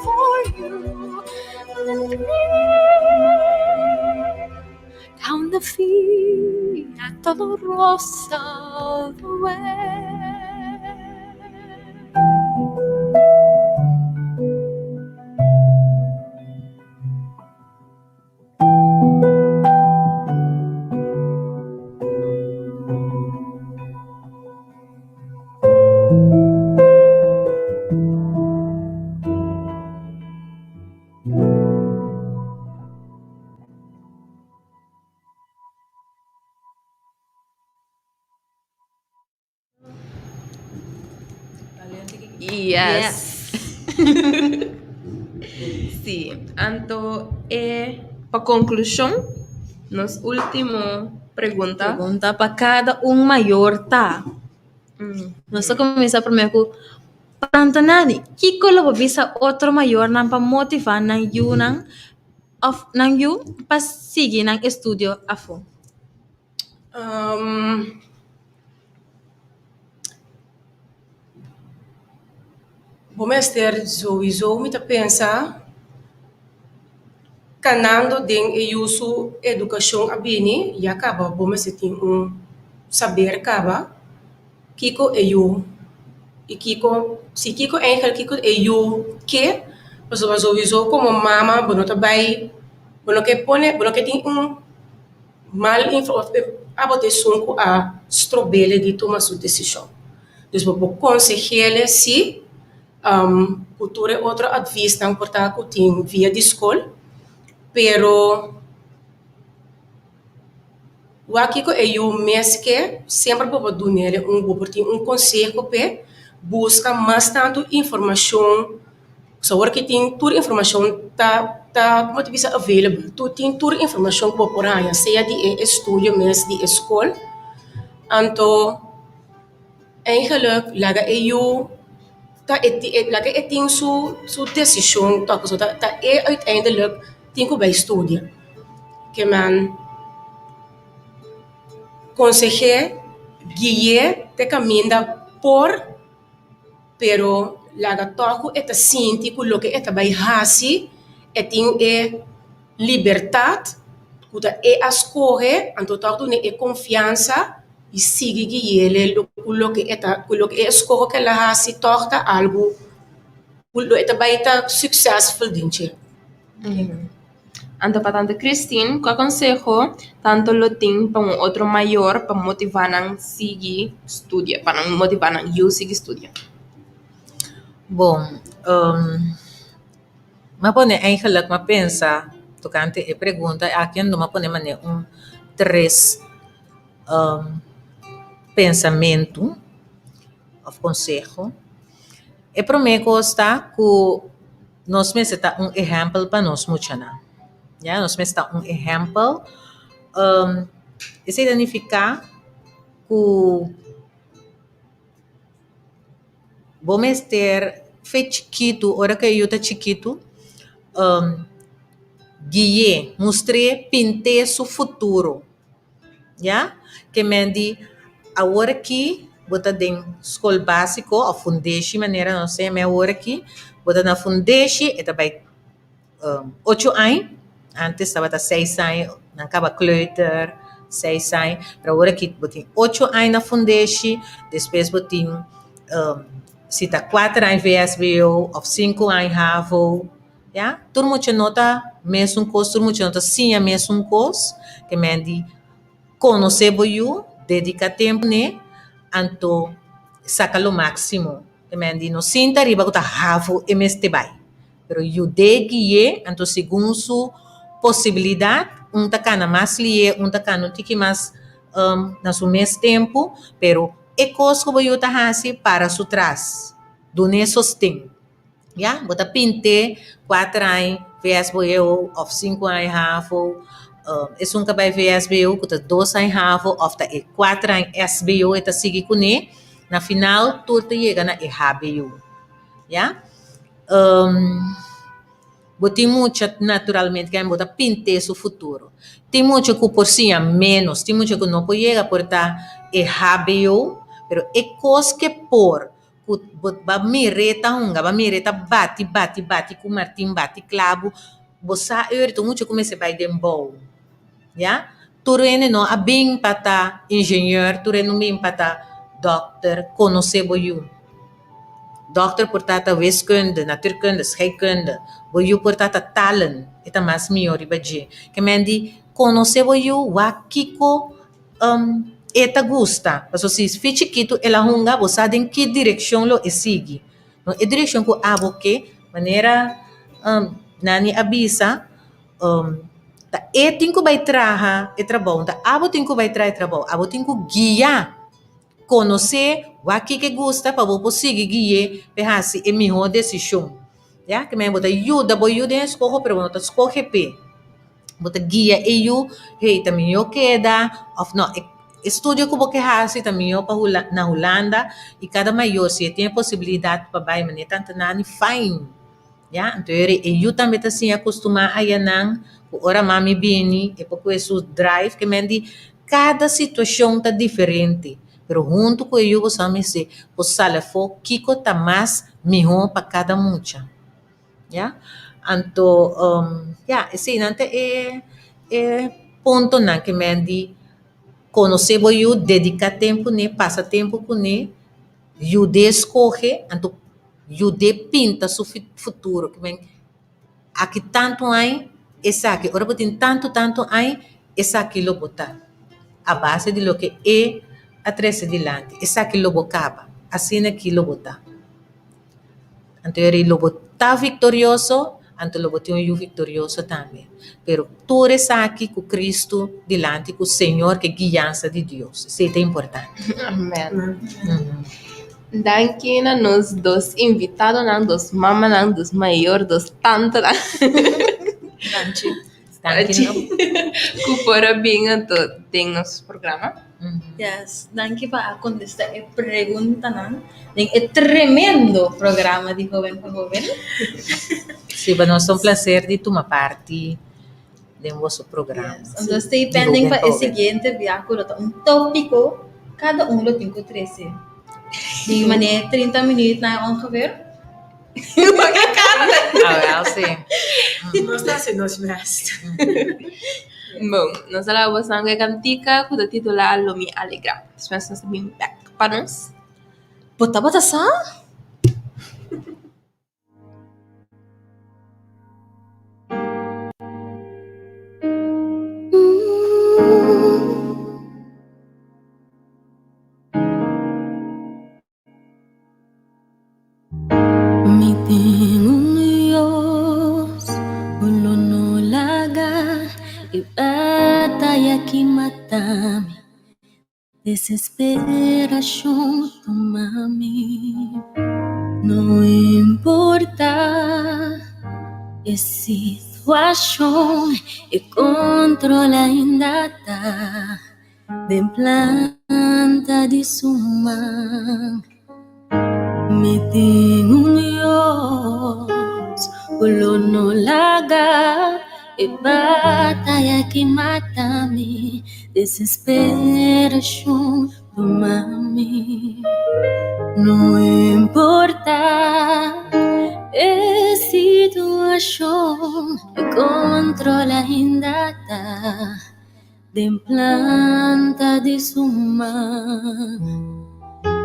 for you and me. Down the Via Dolorosa, the way. Yes. Sí, então para conclusão, nos último pergunta. Pergunta para cada maior tá. Nós começar primeiro com Pantanani, que colo bisa outro maior não para motivar nang you para seguir nang estudio afo. Vamos ter sowieso met pensar canando den e uso educação abini e acaba vamos ter saber acaba kiko e eu e kiko se kiko eigenlijk kiko e eu que mas sowieso como mama bono também bono que tem mal info abote sunko a strobele de tomar sua decisão. Dus we conseguirle se cultura é outra advies não portar que tem via de escola, pero o aqui que eu mês que sempre vou dar nele um conselho para buscar mais tanto informação, só que tem toda informação tá como te diz available, tu tem toda informação que por aí, seja de estudo mês de escola, então eigenlijk laga eu laga tem sua decisão tá uiteindelijk tem que bij studie que man consegue guiar te caminha por pero laga toco eta sinti com lo que eta vai hasi tem liberdade kuta escolhe então toco ne confiança e sigue guiele lo que escolhe que la hasi torta algo lo eta vai ta successful dinche. Então, para tanto Christine, qual consejo tanto lo tem para um outro maior para motivar a seguir estudia, para motivar a eu seguir estudia? Bom, mas pone eigenlijk maar pensa tocante e pergunta aqui não pone mané três pensamento of consejo. E para mim está que nós mesmo está exemplo para nós muchana. Ja, nós mesmo está exemplo Isso significa que vamos ter feito chiquito, hora que eu tá chiquito, guié, mostrei, pintei seu futuro, já? Que mendi, agora aqui, bota em escola básico, ou fundeixe, maneira, não sei, mas agora aqui, bota na fundeixe, e também 8 anos, antes estava 6 anos, não acaba kleuter, 6 anos, para agora aqui, bota 8 anos na fundeixe, depois bota se tá 4 anos VSBO, ou 5 anos HAVO, ja? Todo mundo nota mesmo coisa, todo mundo nota sim a mesma coisa, que mendi conhecer você, dedicar tempo, né? Anto saca o máximo. Que mendi não sinta riba que tá HAVO e mês te vai. Pero eu deguie, anto segundo sua possibilidade, tá cana mais lie, tá cana tiki mais na seu mês tempo, pero é coisa que você tá fazendo para su trás. Do ne sostém. Ja, bota pinte, 4 anos, VSBO, ou 5 anos HAVO, é um cabelo VSBO, que tá 2 anos HAVO, ou tá 4 anos SBO, e tá seguindo com ele, na final, tudo chega na HBO. Ja? Tem muito, naturalmente, que bota pinte seu futuro. Tem muito que por si menos, tem muito que não pode chegar por tá HBO, pero é coisa que por ba mireta hunga, ba mireta bate com Martin bate clavo, você então muito comece vai dembow, já? Turene não a bem para engenheiro, turene bem para doctor, conhecer boiu. Doctor portata wiskunde, natuurkunde, scheikunde, boiu portata talen, eta mas miori baje. Que mendi conhecer boiu wakiko eta gusta. Paso si fi chiquito ela hunga você em que direção lo sigue. No e direção que abo que maneira nani avisa ta e tinko vai traha e trabalho, ta abo tinko vai traha e trabalho, abo tinko guia conhecer o que gusta para você seguir guia para assim é melhor decisão. Já que me bota ajuda, boa ajuda escolhe pero não escolhe pe. Bota guia e eu, hey, também eu queda, of não, estudio como que hasi também eu para na Holanda e cada maior se tem a possibilidade para vai maneira tanto nani fine. Já, então eu também tá assim acostumar a yanang, ora mami bini, e pouco isso drive que mendi cada situação tá diferente. Pero junto com eu você me se, você sala fo kiko tá mais melhor para cada mucha. Já? Então, esse nante é ponto na que mendi conhecer eu dedicar tempo né, passa tempo com né, eu escolhe, então eu pinta seu futuro que vem aqui tanto aí esse aqui, ora botin tanto aí esse aqui lo botar a base de lo que é a trece dilante, esse aqui lo bocaba, assim aqui lo botar. Então ele lo botar vitorioso, então lo botar eu vitorioso também. Pero tudo isso aqui com Cristo dilante, com o Senhor que guiança de Deus, isso é importante. Amen. Danke na nos dos invitados, na dos mama, na dos maior, dos tanto, na. Danke. Kupora binga to tem nosso programa. Yes, danke pa contestar a pergunta nan. É tremendo programa de Joven para Joven. Sim, para nós é um prazer de tomar parte de nosso programa. Yes. Então, stay pending para o seguinte viáculo, tópico, cada lo tem que trazer. De maneira 30 minutos na ongeveer. Ah, sim. Nós estamos sendo nós mesmos. Bom, nós vamos fazer uma cantica com o título Lo Mi Alegra. Depois nós vamos back para nós. Bota sa? Mi tengo un Dios, uno no laga y batalla que mata-me. Desesperação toma-me. Não importa a situação e controla ainda tá de planta de suma. Me tem Deus, ulo no laga e batalha que mata-me, desesperação do mami. Não importa a situação, controla ainda tá de planta de suma.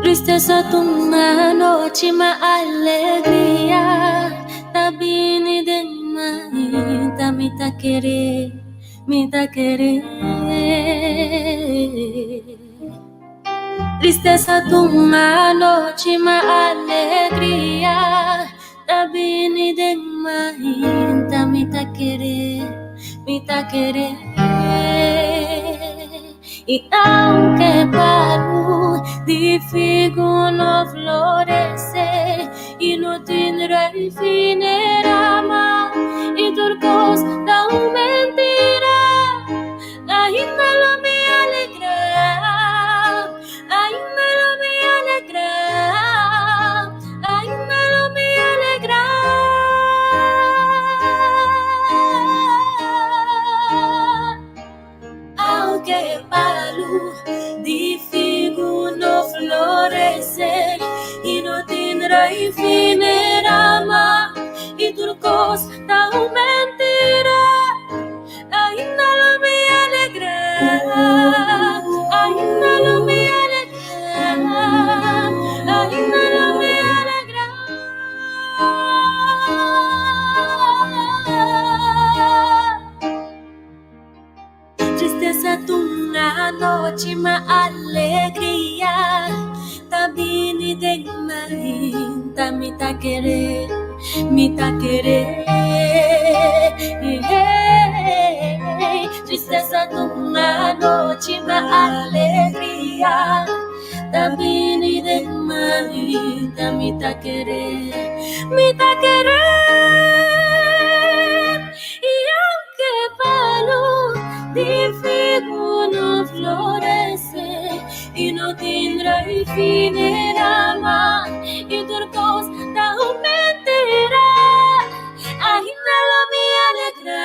Tristeza toma noite, ma alegria tá vindo de mim, tá me tá querer, me tá querer. Tristeza toma noite, ma alegria tá vindo de mim, tá me tá querer, me tá querer. Y aunque paro de figo no florece y no tendrá el fin más y turcos da mentira, ainda lo me alegra, ainda lo me alegra, ainda lo me alegra. Aunque palo de figo no florece y no tendrá fin más y turcos da mentira, ainda lo me alegra, ainda lo me alegra, ainda lo me alegra. Tristeza tunga noite, ma alegria tá vindo de mim, tá me tá querer, me tá querer. Tristeza tunga noite, ma alegria tá vindo de mim, tá me tá querer, me tá querer. E aunque falo de figo no florece y no tendrá el fin más y turcos da mentira, ainda lo me alegra,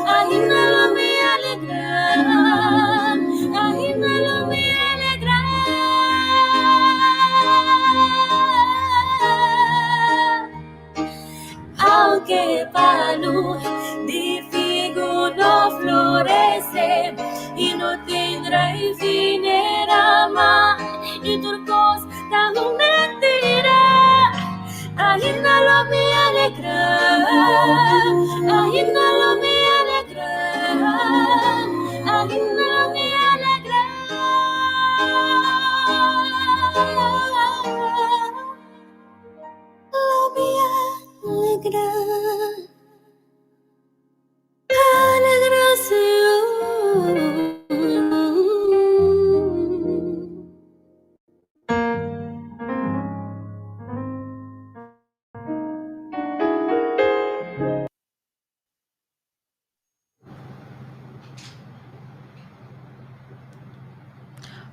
ainda lo me alegra, ainda lo me alegra. Aunque palo de figo no florece y no tendrá el fin más y turcos da mentira, ainda lo me alegra, ainda lo me alegra, ainda lo me alegra. Lo me alegra.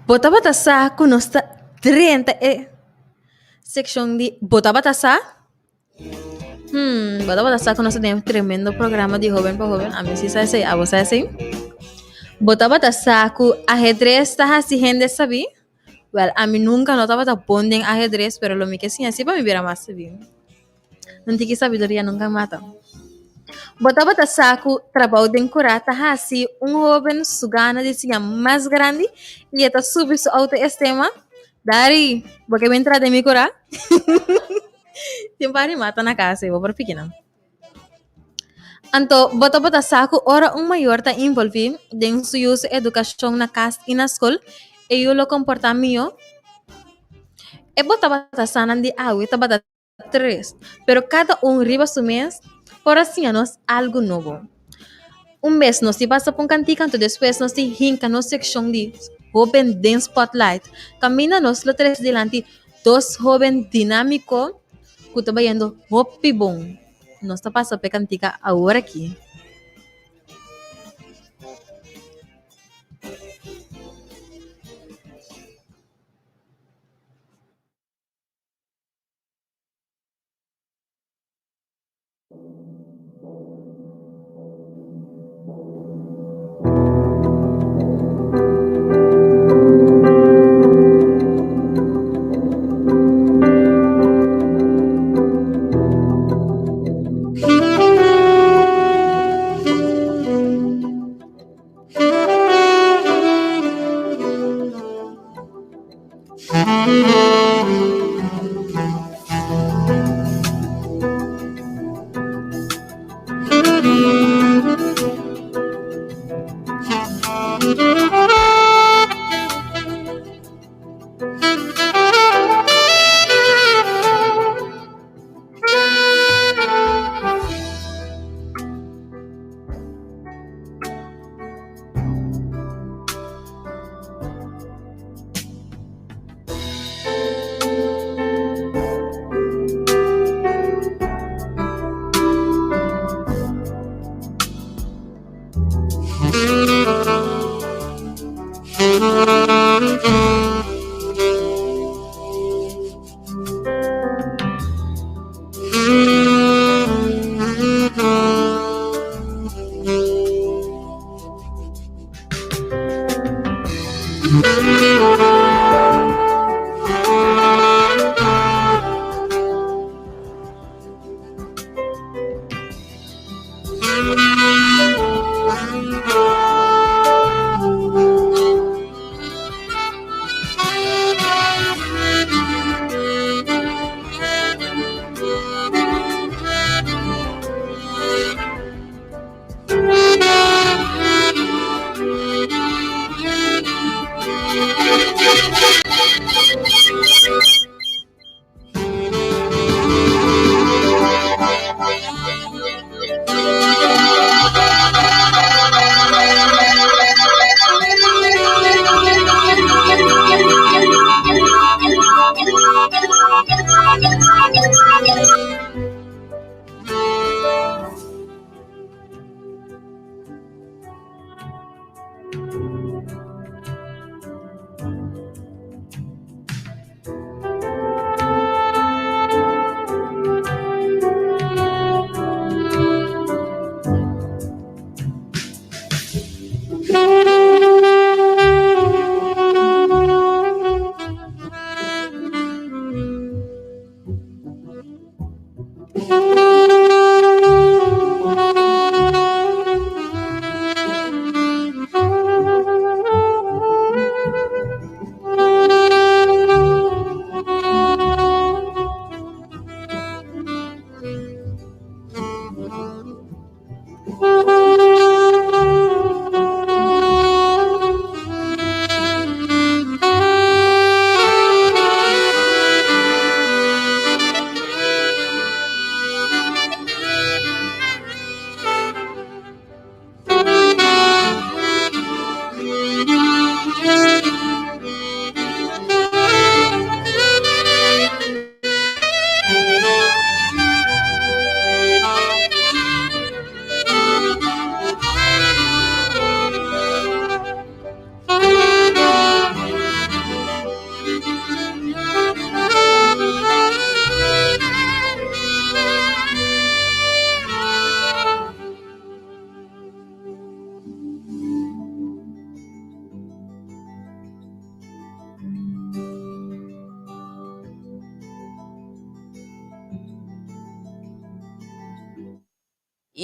Bota batasa kunosta 30 section de bota batasa. Bota batasa kunosta tem tremendo programa de joven para joven. A mim se sai a você assim. Bota batasa ku ajedrez tá assim gente sabe. Well, a mim nunca não tava bonding ajedrez, pero lo que sim assim para me virar mais sabe. Não tinha sabedoria nunca mata. Bota batasa ku trabalho de curata assim joven sugana de sinha mais grande e está subir sua autoestima. Dari, porque me entra de mi cura. Timpari mata na casa, eu vou pequena. Anto, bota saco ora maior tá envolvido em sua educação na casa e na escola e eu lo comportamento. E bota sana de água, tá bota 3. Pero cada riba su mês, por assim nós algo novo. Mês nós se passa por um cantico, depois nós se hinca na seção de joven den spotlight. Camina nos lo 3 delante, 2 joven dinámico, que está vendo hopi bom. nós tá passando pe cantica agora aqui.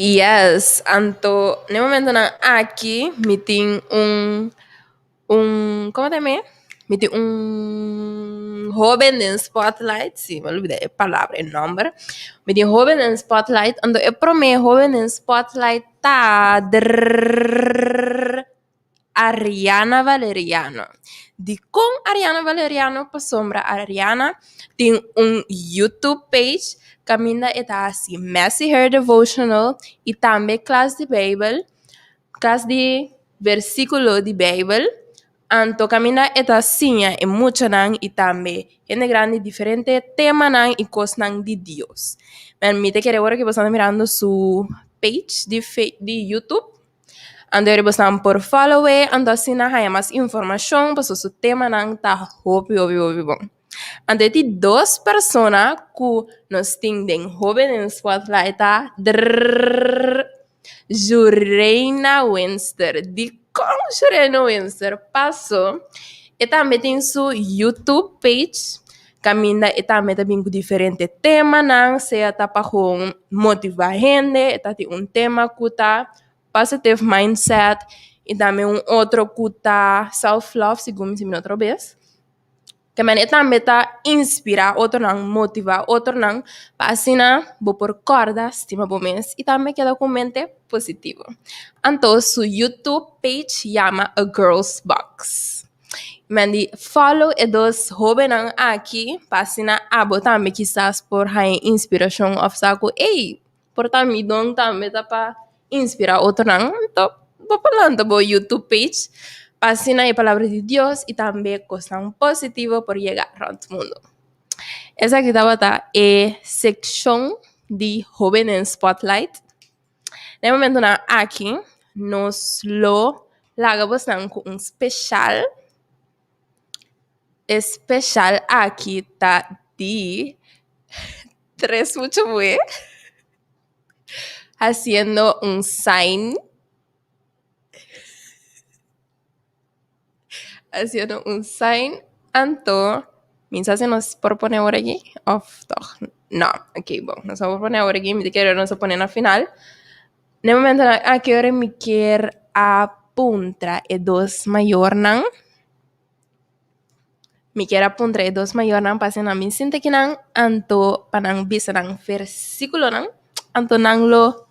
Yes, anto, no momento na aqui, me tem como também? Me tem jovem em spotlight, sim, me olvidei a palavra, o nome. Me tem jovem em spotlight, ando é pro mim jovem em spotlight tá Ariana Valeriano. De com Ariana Valeriano para sombra Ariana tem YouTube page caminha está assim Messy Hair Devotional e também classe de Bible, classe de versículo de Bible. Anto camina eta sinha e mucha nang y tambe gente grande diferente tema nang y cos nang de Dios. Men mi te quiere ahora que vos están mirando su page de YouTube. Ando eres están por follow ando assim haya mais informação para su tema nang ta hopi bom. Ando ti dos personas que nos tinden joven en spotlight ta Jureina Winster. Di com Jureina Winster passo e também tem su YouTube page. Caminda e também tem diferente tema nang seja ta para motivar gente, eta tem tema que tá positive mindset e também outro que tá self-love, segundo me outra vez. Que man também tá inspirar, outro não motivar, outro não para assim vou por corda, estima bom mês e também queda com mente positivo. Então, su YouTube page chama A Girl's Box. Man, di follow e dos jovens aqui para assim abo também quizás por hai inspiração of saco, ei, por também dong também tá para inspirar outro não, então vou falando bo YouTube page, fascina a palavra de Deus e também coisa positiva por chegar ao mundo. Essa aqui estava é seção de Jovem em Spotlight. No momento na aqui, nós lo lagamos com especial aqui tá de 3 mucho bue haciendo un sign. Haciendo un sign. Anto, ¿miensas nos propone ahora aquí? Of toch? No, ok, bueno, nos vamos a poner ahora aquí, me quiero nos poner al final. En el momento a que ahora me quiero apuntar e dos mayor nang. Me quiero apuntar e dos mayor nang pasen a mi sinte que nang anto panang bisa nang versículo nang anto nang lo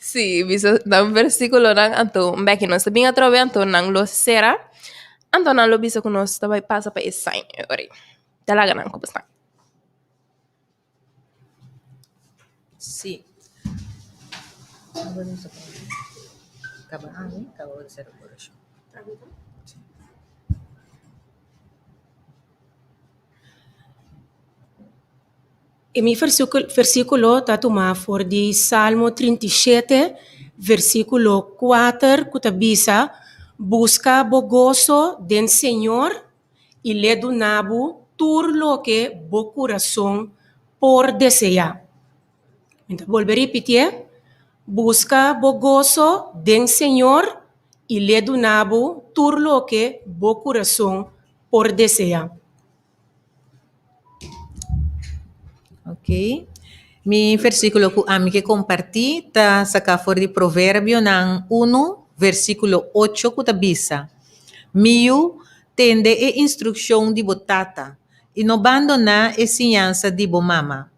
sí, bisa nang versículo nang anto mbeki no sabing atrove anto nang lo sera anto nang lo bisa kuno staba pasa pa sign ori. Talaga nang ko basta. Sí. Acabo de hacer por eso. E mi versículo está tomado por de Salmo 37, versículo 4, que bisa, busca bo gozo del Señor y le donabo todo lo que bo corazón por desear. Então, volver a repetir. Busca bo gozo del Señor y le donabo todo lo que bo corazón por desear. Ok. Mi versículo que comparti está sacado fora de Provérbio nang 1, versículo 8 que bisa. Miu tende e instrução de botata e não abandona e ensinança de bo mama.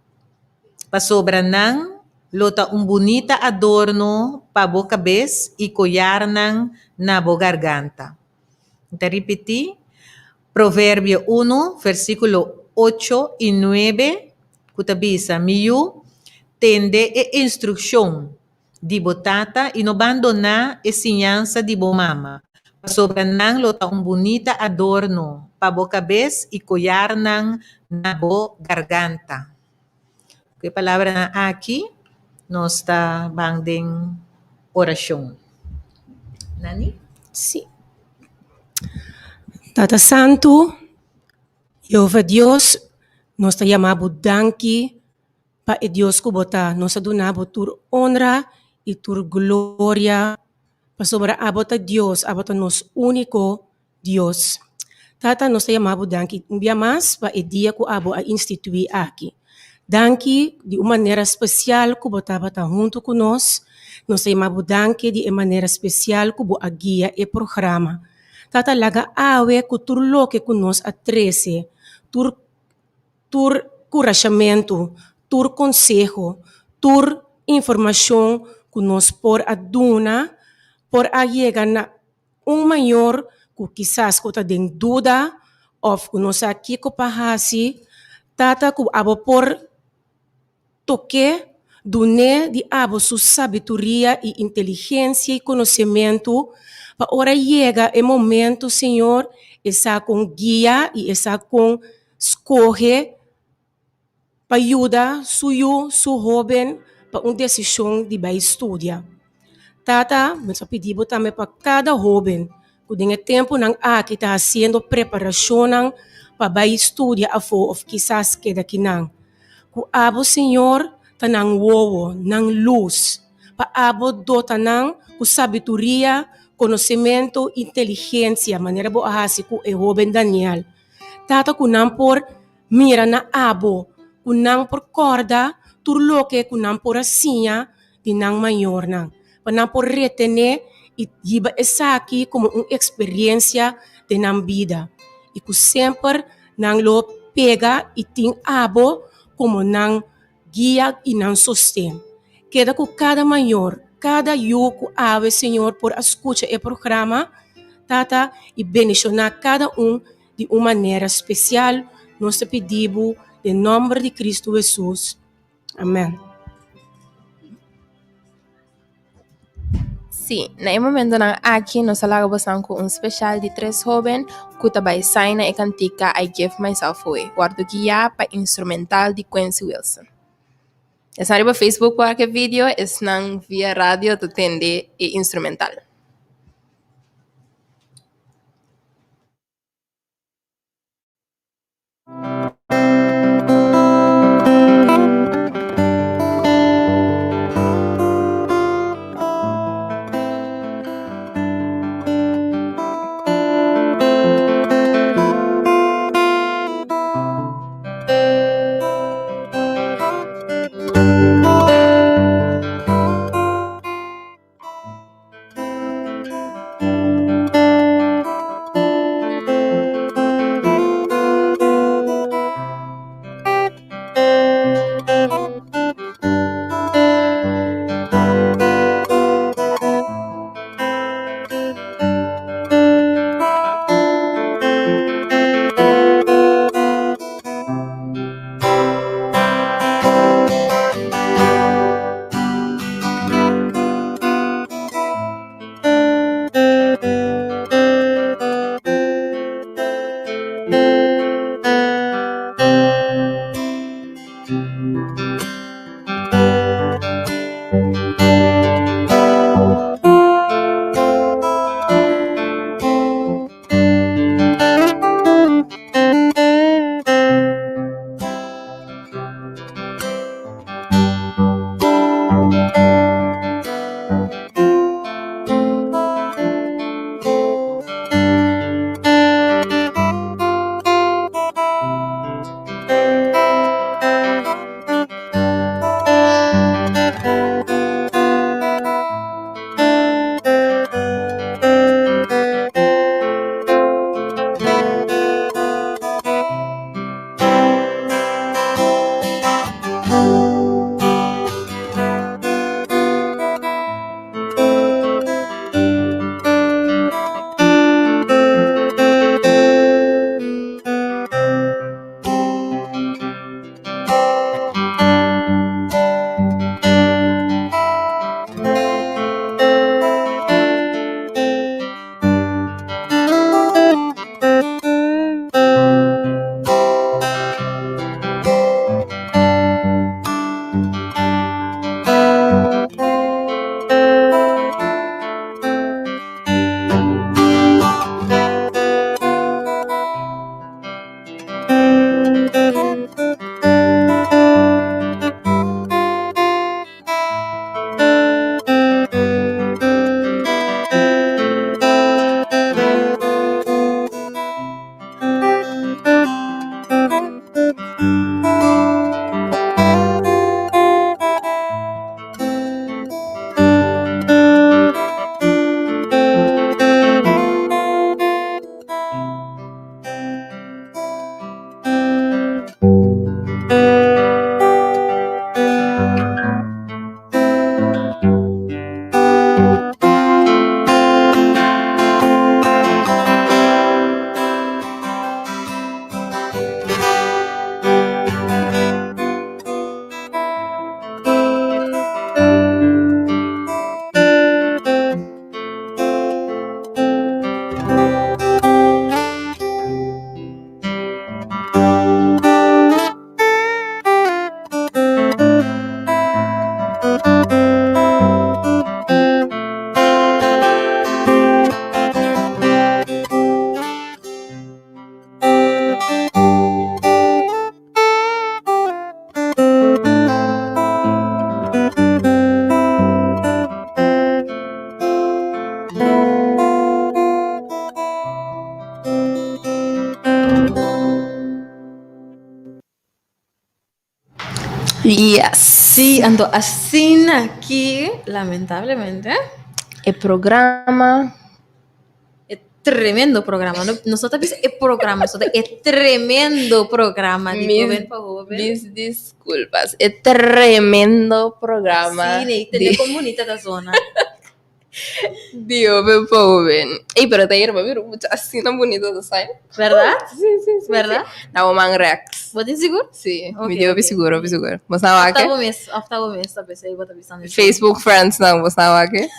Pa sobra nang lota bonita adorno pa bo cabeça e collar nang na bo garganta. Te repeti. Provérbio 1, versículo 8 e 9. Kutabisa, miu tende e instrução de botata e não abandona e ensinança de bo mama. Sobra nang lota bonita adorno pa bo cabeça e collar nang na bo garganta. Que palavra na aqui nós está banding oração. Nani? Sí. Tata Santo, Jehová Dios, nos te llamamos danki pa e Dios kubota, nos adunabo tur honra y tur gloria pa sobra abota Dios, abota nos único Dios. Tata, nos te llamamos danki un día más pa e dia ku abo a instituir aqui. Danki de uma maneira especial que botava junto conosco. Nos chamamos danki de maneira especial que a guia e programa. Tata laga awe que tudo lo que conosco a 13, tur encorajamento, tur consejo, tur informação que nós por aduna, por a chegar na maior que quizás que tem dúvida, ou que nós aqui que pahasi, tata que abo por toque Dune de abo su sabedoria e inteligência e conhecimento, para ora chega o momento, Senhor, está com guia e está com escorre para ajudar su jovem para uma decisão de vai estudar. Tata, mas pedido também para cada jovem, que tenha tempo nang que está fazendo preparação para vai estudar a fo of quizás que daqui nang. Ku abo Senhor tanang wowo, nang luz, pa abo do tanang ku sabedoria, conhecimento, inteligência, maneira boa hasi ku e jovem Daniel. Tata kunang por mira na abo, kunang por corda, turloke kunang por asinha, dinang mayor nang. Panang por retener e giba essa aqui como uma experiência de nang vida. E ku sempre nang lo pega e ting abo como nang guia e nang sostém. Queda com cada maior, cada yuco ave, Senhor, por escuta e programa, tata, e bendicionar cada de uma maneira especial. Nós te pedimos, em nome de Cristo Jesus. Amém. Sim, no momento na aqui nós falamos com especial de 3 jovens que também saem e cantica I Give Myself Away, guardo guia para instrumental de Quincy Wilson. Es arriba Facebook para que vídeo, es nan via radio tu tende e instrumental. Yes. Sí, ando así aquí, lamentablemente. El programa. Es tremendo programa. Nosotros vimos el programa, nosotros es tremendo programa de joven para joven. Mis disculpas. Es tremendo programa. Sí, y tener comunidad de zona. De joven para joven. Ey, pero te hierba, mira, mucho así tan bonito de saber. ¿Verdad? Sí. ¿Verdad? Na man reacts. ¿Vos estás seguro? Sí, Ok, me dio ok. seguro. Mas na wake? Octavo mes, a veces vou estar pensando nisso. Facebook friends na, mas na wake?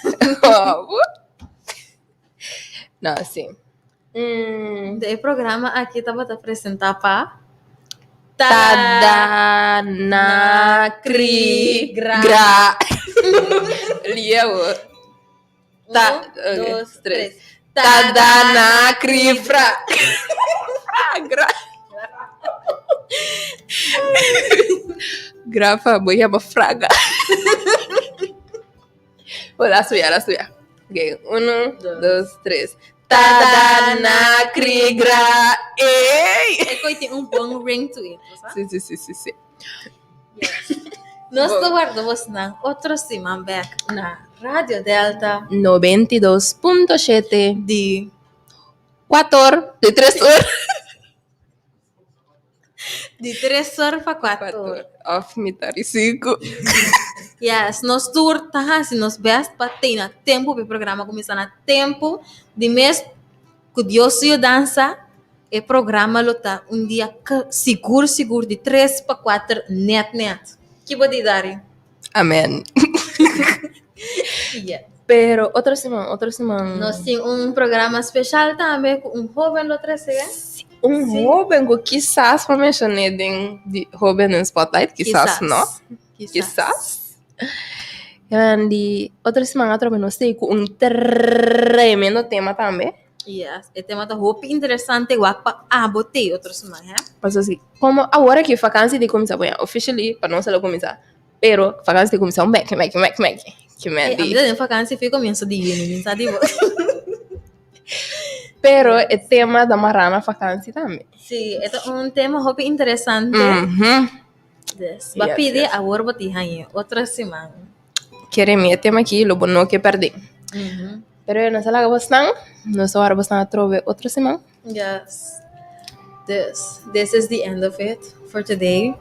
Não, sim. O programa aqui estava a apresentar para Tadanakri gra. Lia o. Dois, três. Tadanakri fra. Gra. Grafa, voy a fraga. Olha, la suya. Ok, 1, 2, 3. Tadanakri gra. Ei! É que tem bom ring to it, sabe? Sim. Nós guardamos na outro semana back na Rádio Delta 92.7 de 3 horas. de 3 horas para 4 horas. Of mitari 5. Yes, nós tour tá assim, nós best para ter na tempo para o programa começar na tempo de mês que Deus se dança e programa lota dia seguro de 3 para 4 net. Que pode dar? Amén. Yeah. Pero outra semana. Nós temos programa especial também com jovem outra semana. Jovem que quizás para mencionar de jovem no spotlight, quizás não. Quizás. And the outra semana também nós temos tremendo tema também. Yes, o tema tá muito interessante, igual para abotar outra semana, Mas assim, como agora que a vacância de começar, bem, officially, para não se ela começar, pero vacância de começar back. Que me A vida de vacância fica começo de junho, sabe? Pero o tema da marana vacância também. Sim, é tema muito interessante. Yes. Vai pedir agora vou te ganhar outra semana. Querem tema aqui, lo bom que perder. Pero nós lá bastante, nós agora bastante trove outra semana. Yes. This is the end of it for today.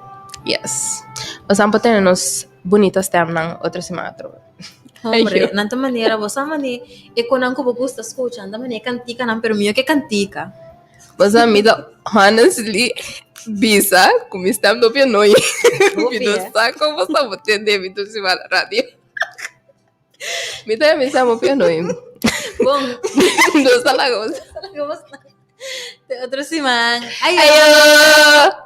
Yes. Nós vamos ter nos bonitas temas outra semana trove. Hombre, nanta maneira, você maneira, e quando eu gosto de escutar, nanta maneira cantica, não, pero melhor que cantica. Mas a mim, honestly, bisa, como estamos no piano, e não sabe como você vai ter devido se vai na rádio. Me dá a mensagem no piano. Bom, Não está lá como até outra semana. Ayo!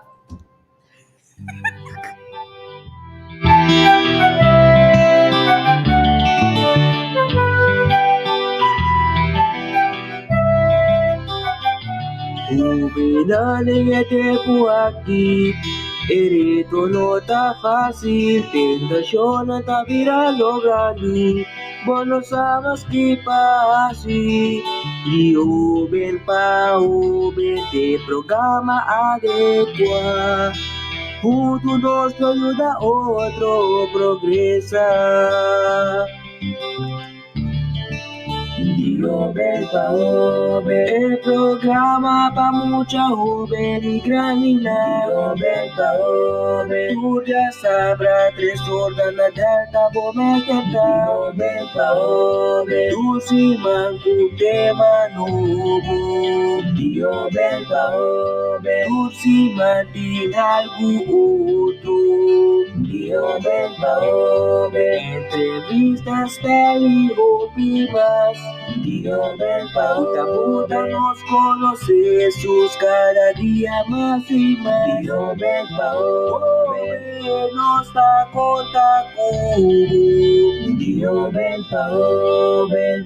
Jubilaling e tempo aqui, erito não tá fácil, tentação não tá virando grande, bom não sabes que passa, de oben pa oben, de programa adequa, junto nós ajuda outro progressa. Joven pa joven, el programa pa mucha joven y granina. Joven pa joven, tú ya sabrás, 3 horas na delta vou me quedar. Joven pa joven, tú si manco tema novo. Joven pa joven, tú si mantém algo outro. Joven pa joven, entrevistas televisivas. Joven pa joven, nos conocemos cada día más y más. Joven pa joven, nos da contacto. Joven pa joven.